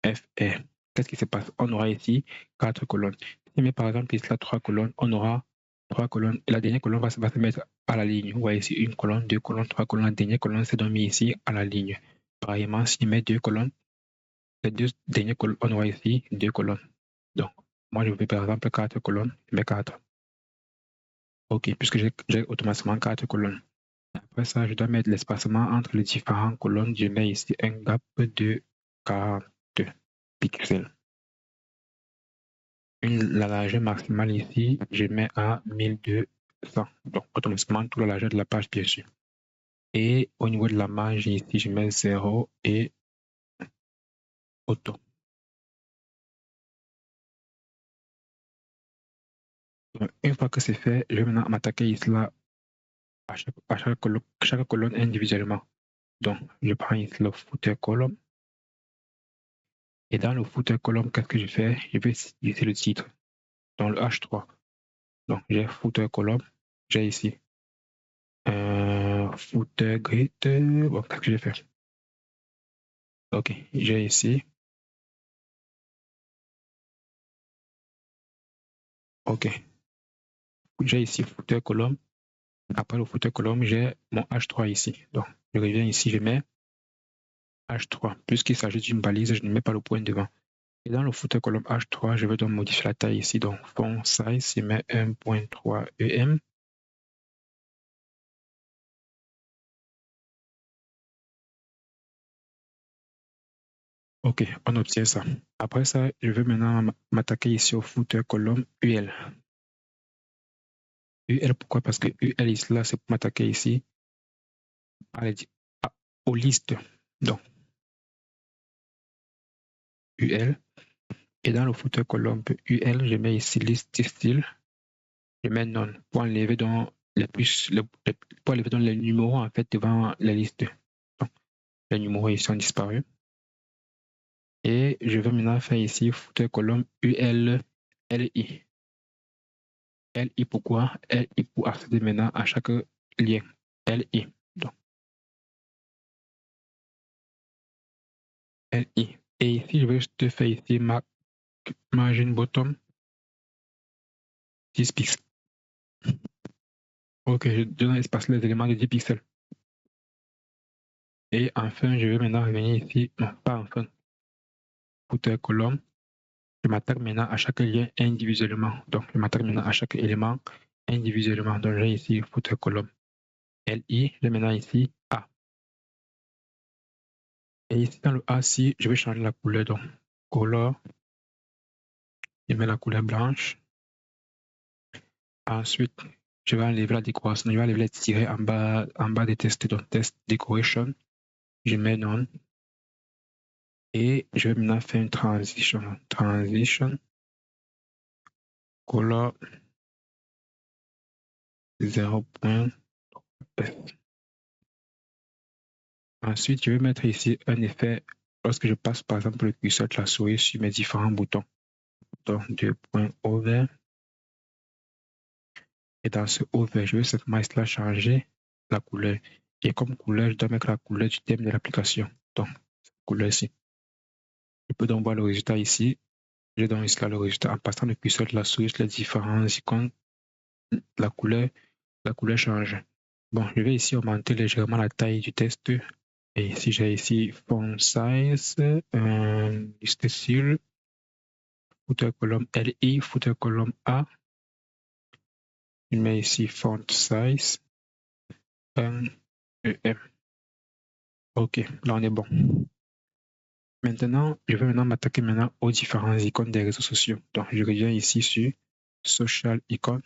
FR. Qu'est-ce qui se passe? On aura ici 4 colonnes. Si je mets par exemple ici 3 colonnes, on aura 3 colonnes. Et la dernière colonne va se mettre à la ligne. Vous voyez ici une colonne, 2 colonnes, 3 colonnes. La dernière colonne c'est donc mis ici à la ligne. Pareillement, si je mets 2 colonnes, les 2 dernières colonnes, on aura ici 2 colonnes. Donc, moi je vais par exemple 4 colonnes, je mets 4. OK, puisque j'ai automatiquement 4 colonnes. Après ça, je dois mettre l'espacement entre les différentes colonnes. Je mets ici un gap de 40 pixels. La largeur maximale ici, je mets à 1200. Donc, automatiquement, toute la largeur de la page, bien sûr. Et au niveau de la marge, ici, je mets 0 et auto. Donc, une fois que c'est fait, je vais maintenant m'attaquer ici là à chaque colonne individuellement. Donc, je prends ici le footer column. Et dans le footer column, qu'est-ce que je fais? Je vais utiliser le titre. Dans le H3. Donc, j'ai footer column. J'ai ici footer grid. Bon, qu'est-ce que j'ai fait? OK, j'ai ici. OK. J'ai ici footer column. Après le footer column, j'ai mon H3 ici. Donc, je reviens ici, je mets H3. Puisqu'il s'agit d'une balise, je ne mets pas le point devant. Et dans le footer column H3, je vais donc modifier la taille ici. Donc, font size, je mets 1.3 EM. OK, on obtient ça. Après ça, je vais maintenant m'attaquer ici au footer column UL. UL, pourquoi? Parce que UL ici, là, c'est pour m'attaquer ici aux listes. Donc, UL. Et dans le footer column UL, je mets ici liste style. Je mets non pour enlever dans pour enlever dans les numéros en fait devant la liste. Donc, les numéros ils sont disparus. Et je vais maintenant faire ici footer column UL LI. LI pourquoi? LI pour accéder maintenant à chaque lien. LI. Donc, LI. Et ici, je vais juste faire ici margin bottom 10 pixels. Ok, je donne espace les éléments de 10 pixels. Et enfin, je vais maintenant revenir ici. Non, pas enfin. Footer column. Je m'attaque maintenant à chaque lien individuellement. Donc, je m'attaque maintenant à chaque élément individuellement. Donc, j'ai ici footer column LI. J'ai maintenant ici A. Et ici, dans le A, si je vais changer la couleur. Donc, color. Je mets la couleur blanche. Ensuite, je vais enlever la décoration. Je vais enlever les tirets en bas des tests. Donc, test decoration. Je mets non. Et je vais maintenant faire une transition color 0.f. Ensuite, je vais mettre ici un effet lorsque je passe par exemple le curseur de la souris sur mes différents boutons. Donc 2.over. Et dans ce over, je vais simplement ici changer la couleur. Et comme couleur, je dois mettre la couleur du thème de l'application. Donc, cette couleur-ci. Je peux donc voir le résultat ici. Je donne ici le résultat en passant le curseur de la souris sur les différents icônes. La couleur change. Bon, je vais ici augmenter légèrement la taille du test. Et ici, j'ai ici font size, liste sur, footer column LI, footer column A. Je mets ici font size, 1 EM. Ok, là on est bon. Maintenant, je vais m'attaquer aux différents icônes des réseaux sociaux. Donc, je reviens ici sur Social Icon.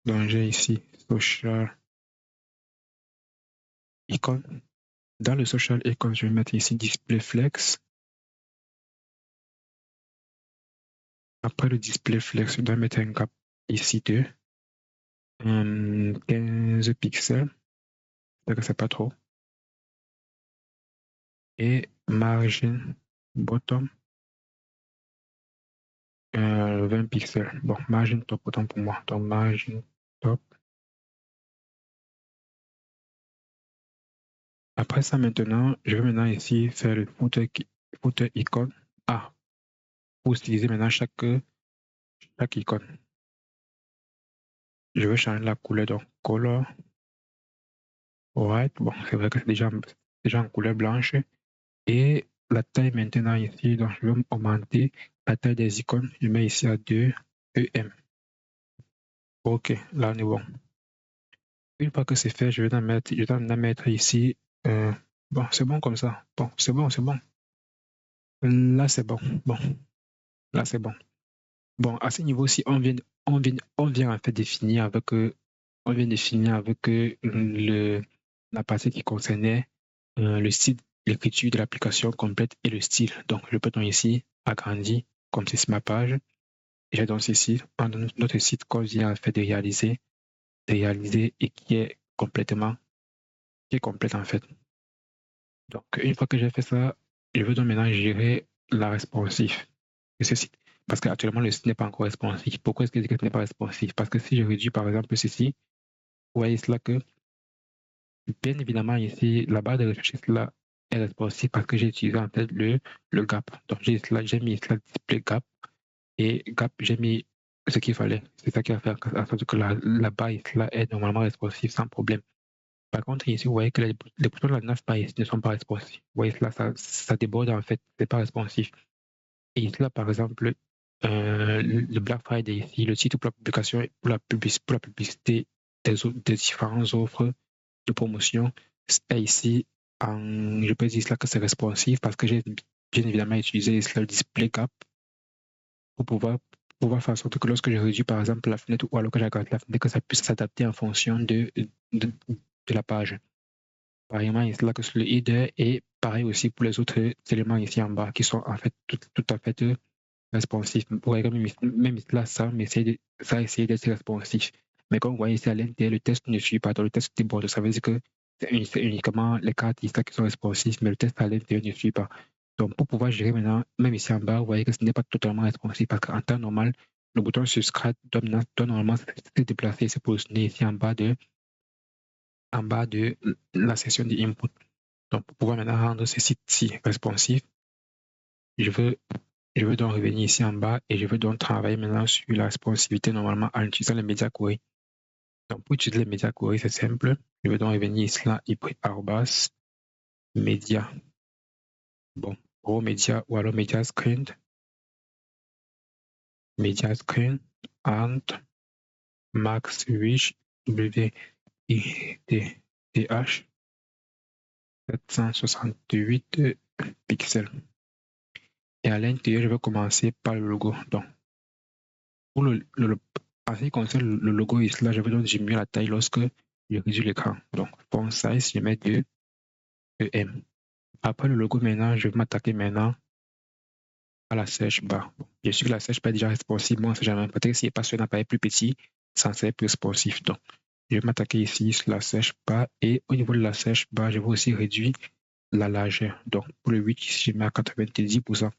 Donc, j'ai ici Social Icon. Dans le Social Icon, je vais mettre ici Display Flex. Après le Display Flex, je dois mettre un gap ici de 15 pixels. C'est-à-dire que c'est pas trop. Et margin bottom 20 pixels. Bon, margin top autant pour moi. Donc margin top. Après ça, maintenant, je vais maintenant ici faire le footer icon. Ah, pour utiliser maintenant chaque icône. Je vais changer la couleur, donc color white. Bon, c'est vrai que c'est déjà en couleur blanche. Et la taille maintenant ici, donc je vais augmenter la taille des icônes. Je mets ici à 2 EM. Ok, là on est bon. Une fois que c'est fait, je vais en mettre ici. Bon, c'est bon comme ça. Bon, c'est bon. Là, c'est bon. Bon, là, c'est bon. Bon, à ce niveau-ci, on vient en fait définir avec, la partie qui concernait le style, l'écriture de l'application complète et le style. Donc, je peux donc ici agrandir comme c'est ma page. Et j'ai donc ici notre site qu'on vient en fait de réaliser et qui est complète en fait. Donc, une fois que j'ai fait ça, je veux donc maintenant gérer la responsive de ce site. Parce qu'actuellement, le site n'est pas encore responsive. Pourquoi est-ce que je dis que ce n'est pas responsive? Parce que si je réduis par exemple ceci, vous voyez cela que, bien évidemment, ici, la barre de recherche là est responsive parce que j'ai utilisé en fait le gap. Donc, j'ai mis cela display gap et gap, j'ai mis ce qu'il fallait. C'est ça qui va faire en sorte que la barre là est normalement responsive sans problème. Par contre, ici, vous voyez que les boutons de la navbar ici ne sont pas responsifs. Vous voyez là, ça déborde en fait, c'est pas responsif. Et ici, là, par exemple, le Black Friday ici, le titre pour la publication, pour la publicité des différentes offres de promotion, est ici, je peux dire là que c'est responsif parce que j'ai bien évidemment utilisé le display gap pour pouvoir faire en sorte que lorsque je réduis par exemple la fenêtre ou alors que j'agrandis la fenêtre, que ça puisse s'adapter en fonction de la page. Pareillement ici là que sur le header et pareil aussi pour les autres éléments ici en bas qui sont en fait tout à fait responsifs. Vous voyez même ici là, ça a essayé d'être responsif. Mais comme vous voyez ici à l'intérieur, le test ne suit pas. Donc le test déborde. Ça veut dire que c'est uniquement les cartes ici qui sont responsifs, mais le test à l'intérieur ne suit pas. Donc pour pouvoir gérer maintenant, même ici en bas, vous voyez que ce n'est pas totalement responsif parce qu'en temps normal, le bouton subscribe doit normalement se déplacer et se positionner ici en bas de la section de input. Donc, pour pouvoir maintenant rendre ce site-ci responsif, je veux donc revenir ici en bas et je veux donc travailler maintenant sur la responsivité normalement en utilisant les médias query. Donc, pour utiliser les médias query, c'est simple. Je veux donc revenir ici là, arrobas média. Bon, gros média ou alors média screen and max reach WIDH 768 pixels. Et à l'intérieur, je vais commencer par le logo. Donc, pour en ce qui concerne le logo ici, là, je vais donc diminuer la taille lorsque je réduis l'écran. Donc, font size, je mets 2 EM. Après le logo, maintenant, je vais m'attaquer maintenant à la search bar. Bien sûr que la search bar est déjà responsive. Moi, on ne sait jamais. Peut-être s'il n'est pas sur un appareil plus petit, ça serait plus responsif. Donc, je vais m'attaquer ici sur la search bar. Et au niveau de la search bar, je vais aussi réduire la largeur. Donc, pour le 8, ici, je mets à 90%.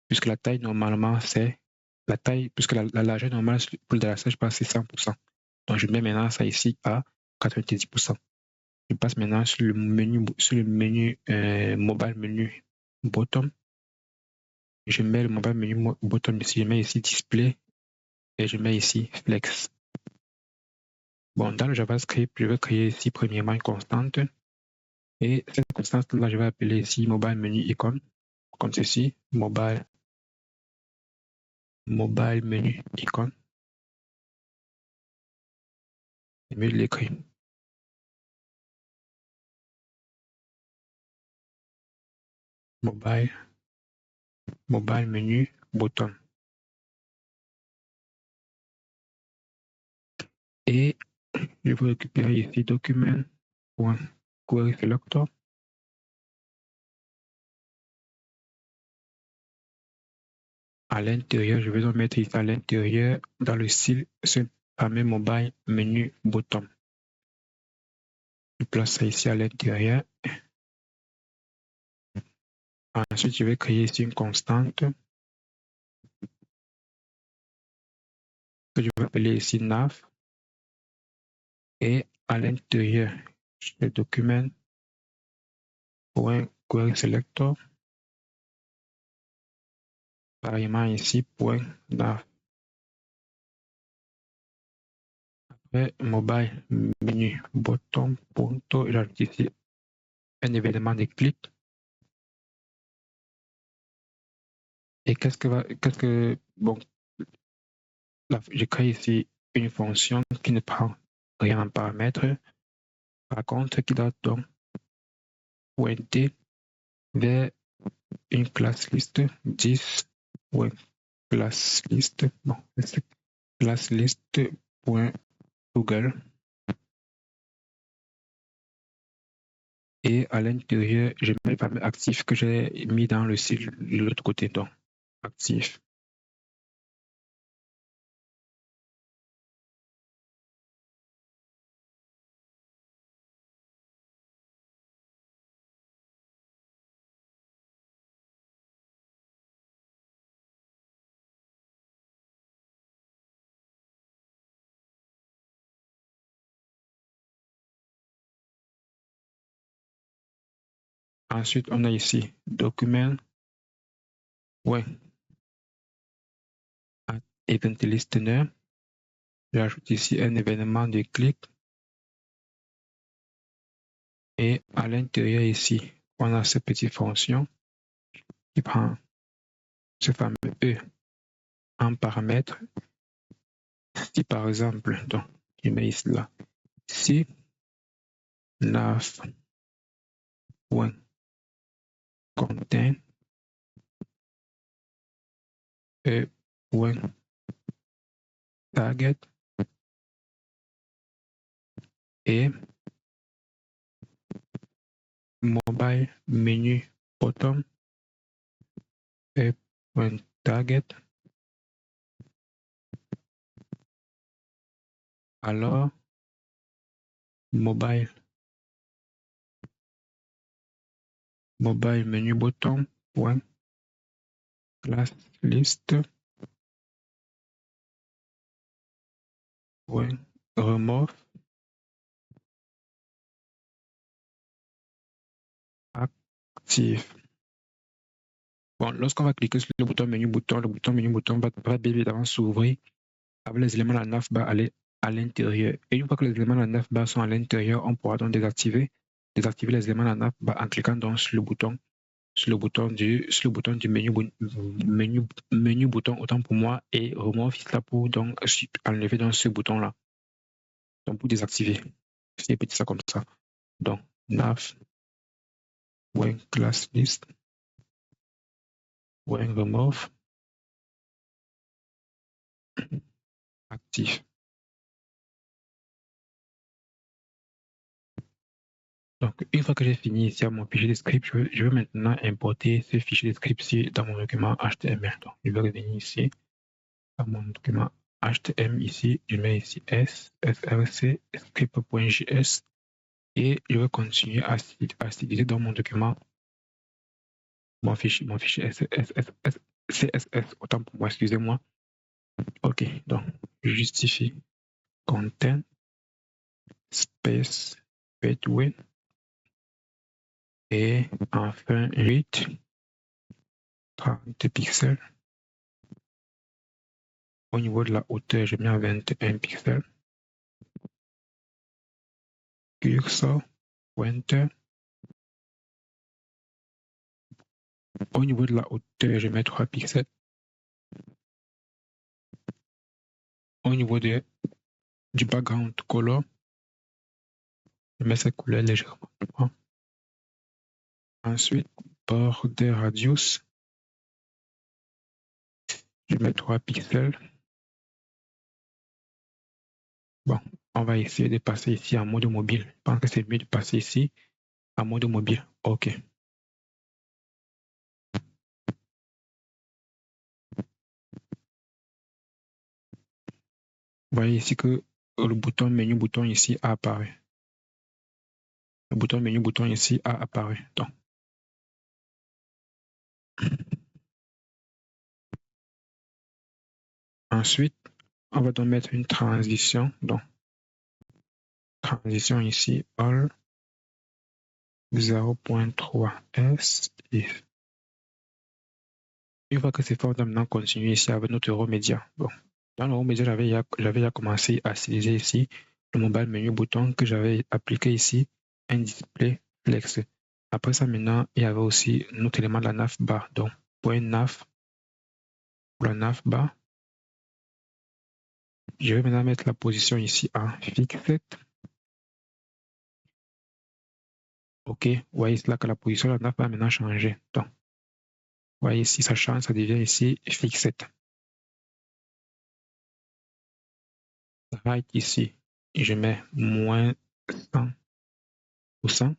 Puisque la taille, normalement, c'est la taille, puisque la largeur normale pour la search bar, c'est 100%. Donc, je mets maintenant ça ici à 90%. Je passe maintenant sur le menu mobile menu bottom. Je mets le mobile menu bottom ici, je mets ici display et je mets ici flex. Bon, dans le JavaScript, je vais créer ici premièrement une constante et cette constante là, je vais appeler ici mobile menu icon comme ceci, mobile menu icon. Et mieux l'écrire. Mobile menu bottom. Et je vais récupérer ici document.query selector. À l'intérieur, je vais en mettre ici à l'intérieur dans le style ce fameux mobile menu bottom. Je place ça ici à l'intérieur. Ensuite, je vais créer ici une constante que je vais appeler ici nav. Et à l'intérieur, le document.query selector. Pareillement ici, .nav. Après, mobile menu bottom, j'ajoute ici un événement de clic. Et bon, là, je crée ici une fonction qui ne prend rien en paramètre, par contre, qui doit donc pointer vers une classe liste 10 ou classe liste, bon, c'est classe liste.google. Et à l'intérieur, je mets le fameux actif que j'ai mis dans le site de l'autre côté, donc actif. Ensuite, on a ici document, event listener. J'ajoute ici un événement de clic. Et à l'intérieur ici, on a cette petite fonction qui prend ce fameux E en paramètre. Si par exemple, donc, je mets ici là, si nav.contain E.target et mobile menu bottom E.target, alors mobile menu bottom class list remove active. Bon, lorsqu'on va cliquer sur le bouton menu bouton va bien évidemment s'ouvrir avec les éléments de la navbar à l'intérieur. Et une fois que les éléments de la navbar sont à l'intérieur, on pourra donc désactiver les éléments de la navbar en cliquant donc sur le bouton du menu bouton, autant pour moi, et remove là pour donc enlever dans ce bouton là, donc pour désactiver. C'est petit ça comme ça. Donc nav class list remove actif. Donc, une fois que j'ai fini ici à mon fichier de script, je vais maintenant importer ce fichier de script-ci dans mon document HTML. Donc, je vais revenir ici à mon document HTML ici. Je mets ici src script.js et je vais continuer à styliser dans mon document mon fichier CSS. Autant pour moi, excusez-moi. OK, donc, je justifie content space between et enfin 8 30 pixels. Au niveau de la hauteur, je mets à 21 pixels. Cursor, pointer. Au niveau de la hauteur, je mets 3 pixels. Au niveau du background color, je mets cette couleur légèrement. Ensuite, border radius, je mets 3 pixels. Bon, on va essayer de passer ici en mode mobile. Je pense que c'est mieux de passer ici en mode mobile. OK. Vous voyez ici que le bouton menu bouton ici a apparu. Le bouton menu bouton ici a apparu. Donc, ensuite, on va donc mettre une transition. Donc, transition ici, all 0.3 S. Et une fois que c'est fait, on va maintenant continuer ici avec notre Euromédia. Bon, dans l'Euromédia, j'avais déjà commencé à utiliser ici le mobile menu bouton que j'avais appliqué ici, un display flex. Après ça, maintenant, il y avait aussi notre élément de la navbar. Donc, point nav pour la navbar. Je vais maintenant mettre la position ici en fixed. OK, vous voyez là que la position de la navbar a maintenant changé. Donc, vous voyez ici, ça change, ça devient ici fixed. Right ici, je mets moins 100%.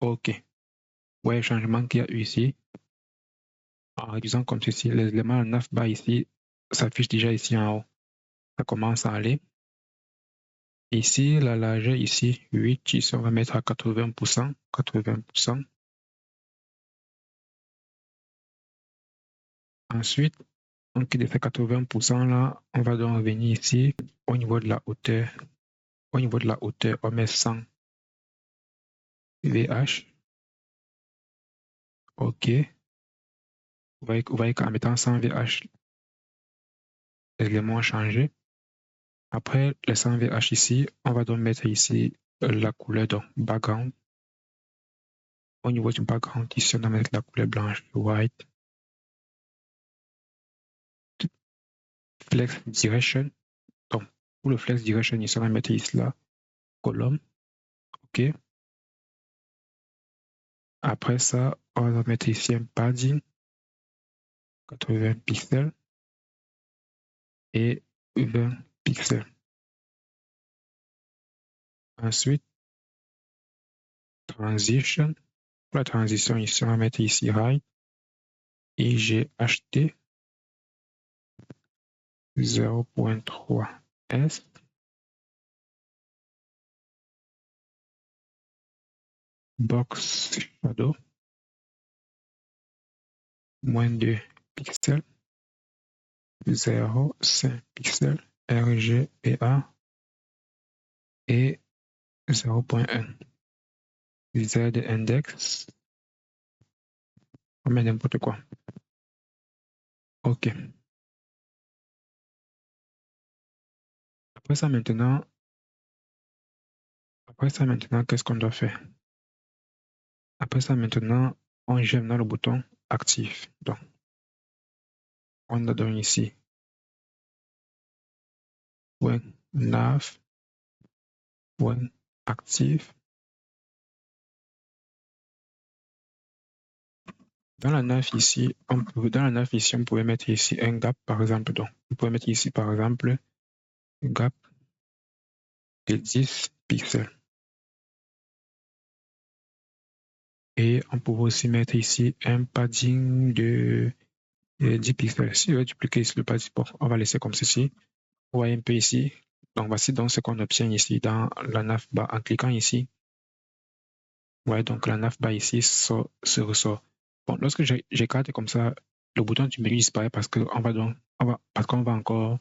OK. Vous voyez le changement qu'il y a eu ici. En réduisant comme ceci, les éléments 9 bas ici s'affichent déjà ici en haut. Ça commence à aller. Ici, la largeur ici, 8, ici on va mettre à 80%. 80%. Ensuite, donc de ces 80% là, on va donc revenir ici au niveau de la hauteur. Au niveau de la hauteur, on met 100 VH. OK. Vous voyez qu'en mettant 100 VH, les éléments ont changé. Après les 100 VH ici, on va donc mettre ici la couleur donc background. Au niveau du background, ici on va mettre la couleur blanche, white. Flex direction. Donc pour le flex direction, ici on va mettre ici là, column. OK. Après ça, on va mettre ici un padding, 80 pixels et 20 pixels. Ensuite, transition. Pour la transition, ici, on va mettre ici right. Et j'ai acheté 0.3 S. Box shadow. Moins 2 pixels. 0,5 pixels. RGBA. Et 0.1. Z index. On met n'importe quoi. OK. Après ça, maintenant, qu'est-ce qu'on doit faire? Après ça, maintenant, on gemme dans le bouton actif. Donc, on a donc ici point nav, point actif. Dans la nav ici, on pouvait mettre ici un gap, par exemple. Donc, on peut mettre ici, par exemple, un gap de 10 pixels. Et on peut aussi mettre ici un padding de 10 pixels. Si je veux dupliquer ici le padding, bon, on va laisser comme ceci. Vous voyez un peu ici. Donc voici donc ce qu'on obtient ici dans la navbar en cliquant ici. Ouais, donc la navbar ici se ressort. Bon, lorsque j'écarte comme ça, le bouton du menu disparaît parce qu'on va encore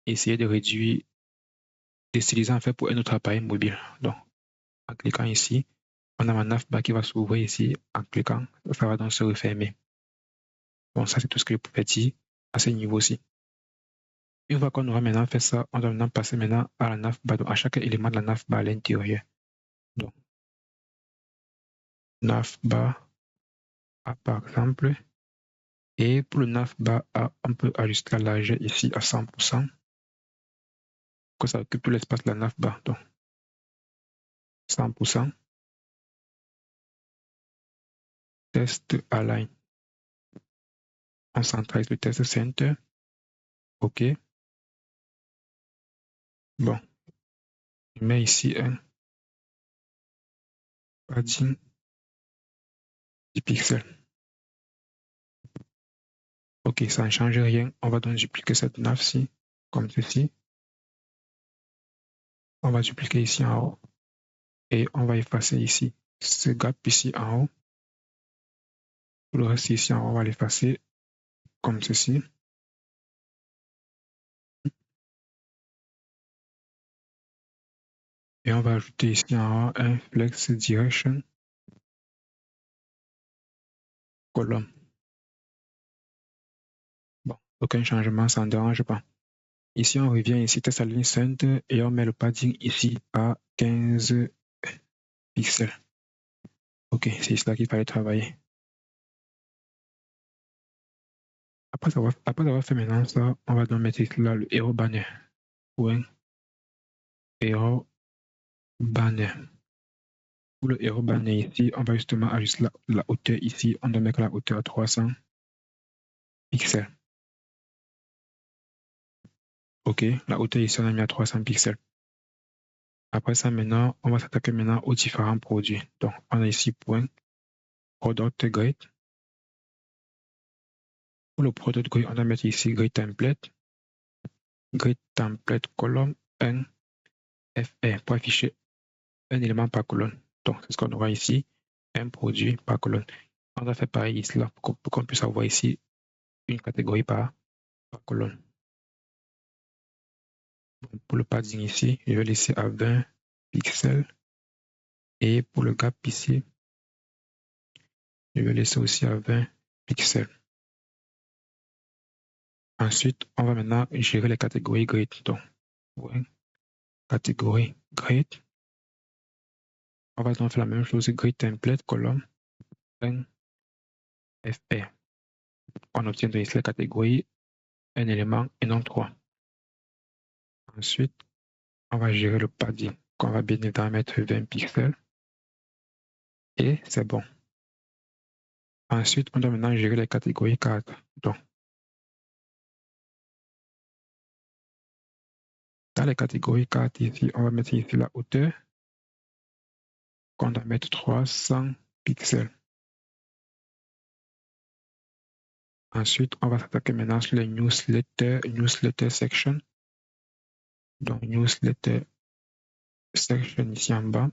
essayer de réduire, d'utiliser en fait pour un autre appareil mobile. Donc, en cliquant ici, on a ma navbar qui va s'ouvrir ici. En cliquant, ça va donc se refermer. Bon, ça c'est tout ce que je pouvais dire à ce niveau-ci. Une fois qu'on aura maintenant fait ça, on doit maintenant passer maintenant à la navbar, donc à chaque élément de la navbar à l'intérieur. Donc, navbar A par exemple. Et pour le navbar A, on peut ajuster la largeur ici à 100%, que ça occupe tout l'espace de la navbar. Donc, 100%. Test align. On centralise le test center. OK. Bon. Je mets ici un padding 10 pixels. OK, ça ne change rien. On va donc dupliquer cette nav-ci, comme ceci. On va dupliquer ici en haut. Et on va effacer ici ce gap ici en haut. Pour le reste ici en haut, on va l'effacer comme ceci. Et on va ajouter ici en haut un flex direction column. Bon, aucun changement, ça ne dérange pas. Ici, on revient ici, test align center, et on met le padding ici à 15 pixels. OK, c'est cela qu'il fallait travailler. Après avoir fait maintenant ça, on va donc mettre ici là le hero banner. Point hero banner. Pour le hero banner ici, on va justement ajuster la hauteur ici. On doit mettre la hauteur à 300 pixels. OK, la hauteur ici, on a mis à 300 pixels. Après ça, maintenant, on va s'attaquer maintenant aux différents produits. Donc, on a ici point product grid. Pour le product grid, on va mettre ici grid template colonne 1 FR pour afficher un élément par colonne. Donc, c'est ce qu'on aura ici, un produit par colonne. On va faire pareil ici là pour qu'on puisse avoir ici une catégorie par colonne. Donc, pour le padding ici, je vais laisser à 20 pixels. Et pour le gap ici, je vais laisser aussi à 20 pixels. Ensuite, on va maintenant gérer les catégories grid. Donc, ouais, catégorie grid. On va donc faire la même chose, grid template colonne 1 FR. On obtient ici la catégorie un élément et non 3. Ensuite, on va gérer le padding qu'on va bien évidemment mettre 20 pixels. Et c'est bon. Ensuite, on doit maintenant gérer les catégories cartes. Donc, dans les catégories cartes ici, on va mettre ici la hauteur qu'on doit mettre 300 pixels. Ensuite, on va s'attaquer maintenant sur les newsletter section. Donc, newsletter section ici en bas.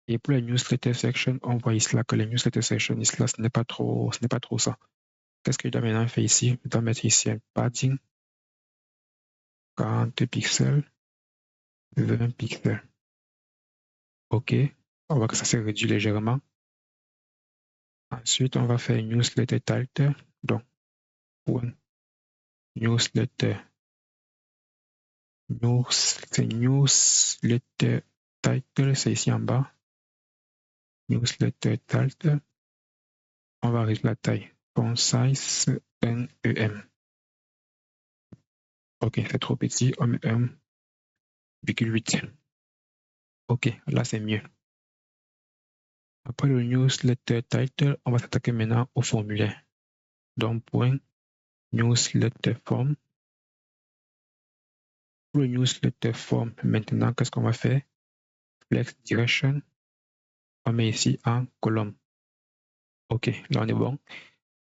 Et pour les newsletter section, on voit ici là que les newsletter section ici là, ce n'est pas trop ça. Qu'est-ce que je dois maintenant faire ici? Je dois mettre ici un padding 40 pixels, 20 pixels. OK. On voit que ça s'est réduit légèrement. Ensuite, on va faire une newsletter title. Donc, pour newsletter title, c'est ici en bas. Newsletter title. On va réduire la taille. Font size 1 EM. OK, c'est trop petit. On met 1,8. OK, là c'est mieux. Après le newsletter title, on va s'attaquer maintenant au formulaire. Donc, point newsletter form. Pour le newsletter form, maintenant, qu'est-ce qu'on va faire? Flex direction. On met ici en colonne. OK, là on est bon.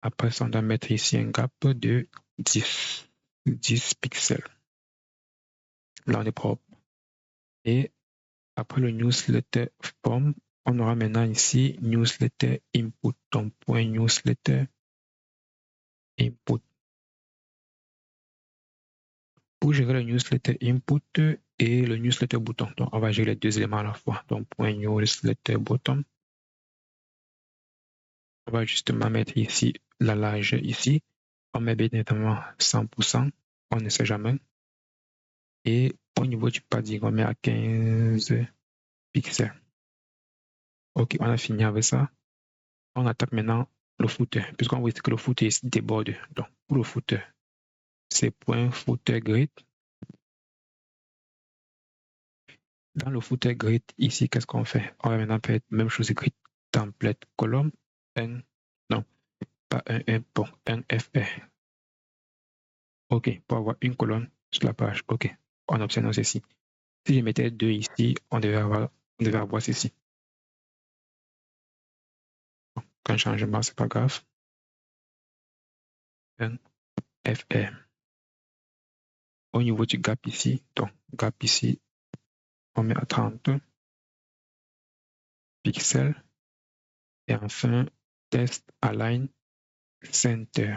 Après ça, on doit mettre ici un gap de 10 pixels. Là, on est propre. Et après le newsletter form, on aura maintenant ici newsletter input. Donc, point newsletter input. Pour gérer le newsletter input et le newsletter button, donc on va gérer les deux éléments à la fois. Donc, point newsletter button. On va justement mettre ici la largeur ici. On met bien évidemment 100%. On ne sait jamais. Et au niveau du padding, on met à 15 pixels. OK, on a fini avec ça. On attaque maintenant le footer, puisqu'on voit que le footer ici déborde. Donc, pour le footer, c'est point footer grid. Dans le footer grid, ici, qu'est-ce qu'on fait? On va maintenant faire la même chose, grid template column 1, non, pas un, bon, un FR. OK, pour avoir une colonne sur la page. OK, on obtient ceci. Si je mettais 2 ici, on devait avoir ceci. Un changement, c'est pas grave. Un FR. Au niveau du gap ici, donc gap ici, on met à 30 pixels. Et enfin, test align center.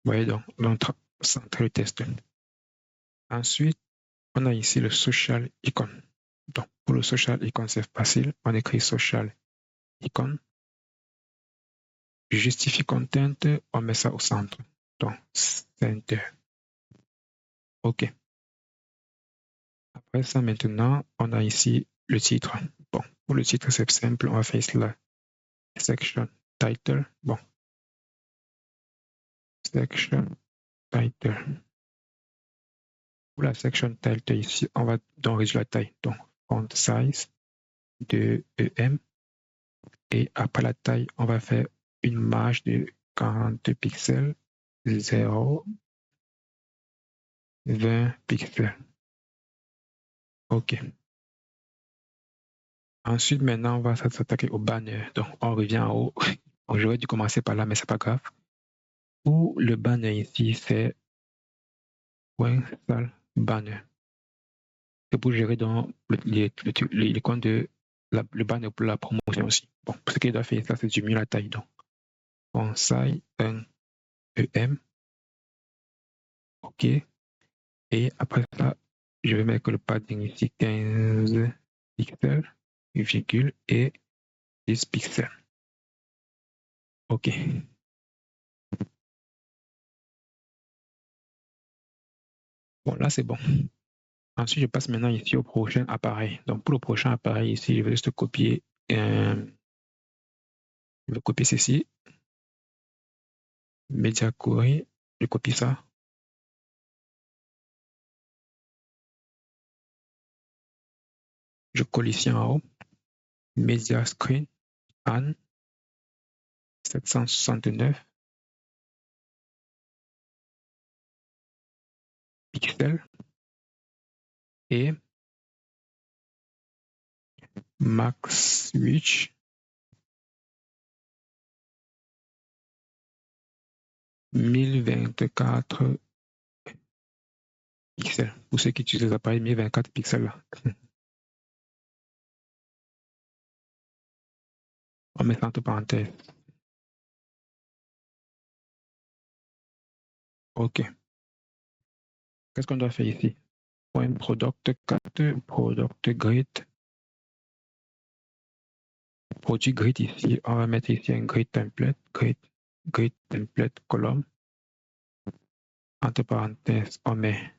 Vous voyez donc, notre centre de test. Ensuite, on a ici le social icon. Donc, pour le social icon, c'est facile. On écrit social icon. Justify content, on met ça au centre. Donc, center. OK. Après ça, maintenant, on a ici le titre. Bon, pour le titre, c'est simple. On va faire cela. Section title. Bon. Section title. Pour la section title ici, on va donc réduire la taille. Donc, font size de EM. Et après la taille, on va faire une marge de 40 pixels, 0, 20 pixels. OK. Ensuite, maintenant, on va s'attaquer au banner. Donc, on revient en haut. Bon, j'aurais dû commencer par là, mais c'est pas grave. Pour le banner ici, c'est point sale banner. C'est pour gérer dans les comptes de le banner pour la promotion aussi. Bon, pour ce qu'il doit faire, ça, c'est diminuer la taille. Donc, on size 1 EM. OK. Et après ça, je vais mettre le padding ici 15 pixels, virgule et 10 pixels. OK. Bon, là, c'est bon. Ensuite, je passe maintenant ici au prochain appareil. Donc, pour le prochain appareil ici, je vais juste copier, je vais copier ceci. Media Query, je copie ça. Je colle ici en haut. Media Screen, Anne, 769 pixels et Max Switch 1024 pixels. Pour ceux qui utilisent les appareils 1024 pixels là. On met ça entre parenthèses. OK. Qu'est-ce qu'on doit faire ici? Point product 4, product grid. Produit grid ici, on va mettre ici un grid template, grid template column. Entre parenthèses, on met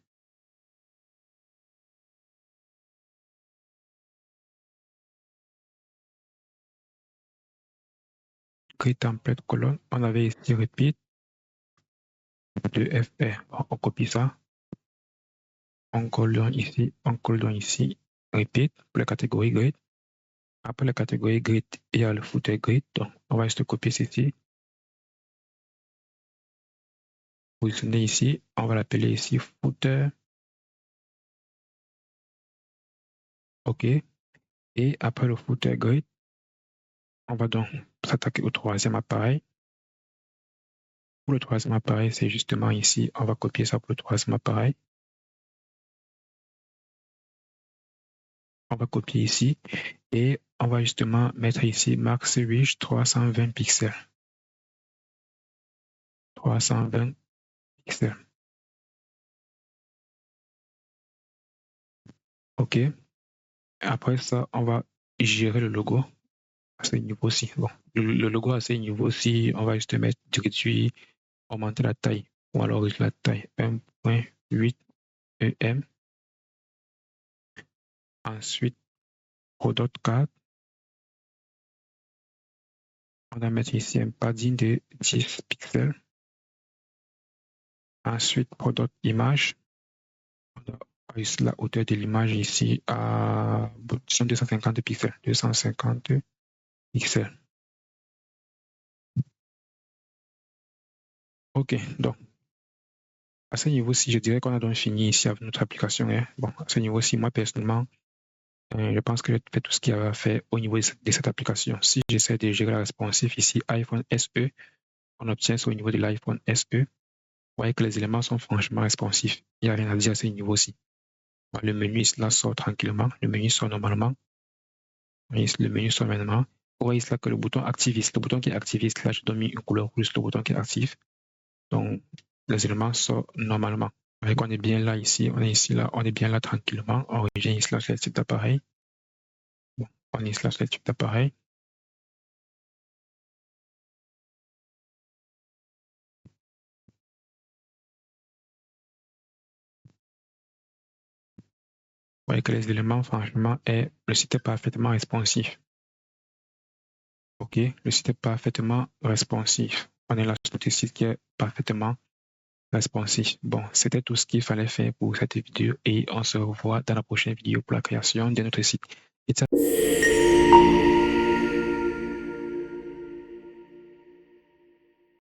grid template column. On avait ici repeat de FR. On copie ça. On colle ici, repeat pour la catégorie grid. Après la catégorie grid, il y a le footer grid. Donc, on va juste copier ceci. Positionner ici. On va l'appeler ici footer. OK. Et après le footer grid, on va donc s'attaquer au troisième appareil. Pour le troisième appareil, c'est justement ici, on va copier ça pour le troisième appareil. On va copier ici et on va justement mettre ici Max Reach 320 pixels. 320 pixels. OK. Après ça, on va gérer le logo à ce niveau-ci. Bon, le logo à ce niveau-ci, on va juste mettre réduire, augmenter la taille ou alors réduire la taille 1.8 EM. Ensuite, Product 4. On va mettre ici un padding de 10 pixels. Ensuite, Product Image. On va ici la hauteur de l'image ici à 250 pixels. 250 pixels. OK, donc à ce niveau-ci, je dirais qu'on a donc fini ici avec notre application. Hein. Bon, à ce niveau-ci, moi personnellement, je pense que j'ai fait tout ce qu'il y avait à faire au niveau de cette application. Si j'essaie de gérer la responsive ici, iPhone SE, on obtient ça au niveau de l'iPhone SE. Vous voyez que les éléments sont franchement responsifs. Il n'y a rien à dire à ce niveau-ci. Le menu là sort tranquillement. Le menu sort normalement. Le menu sort maintenant. Vous voyez là que le bouton activiste, le bouton qui est activiste, là, je donne une couleur rouge, le bouton qui est actif. Donc, les éléments sortent normalement. Vous voyez qu'on est bien là ici, on est ici là, on est bien là tranquillement. On revient ici là sur le type d'appareil. Bon, on est ici là sur le type d'appareil. Vous voyez que les éléments, franchement, le site est parfaitement responsif. OK, le site est parfaitement responsif. On est là sur le site qui est parfaitement responsif. Bon, c'était tout ce qu'il fallait faire pour cette vidéo et on se revoit dans la prochaine vidéo pour la création de notre site.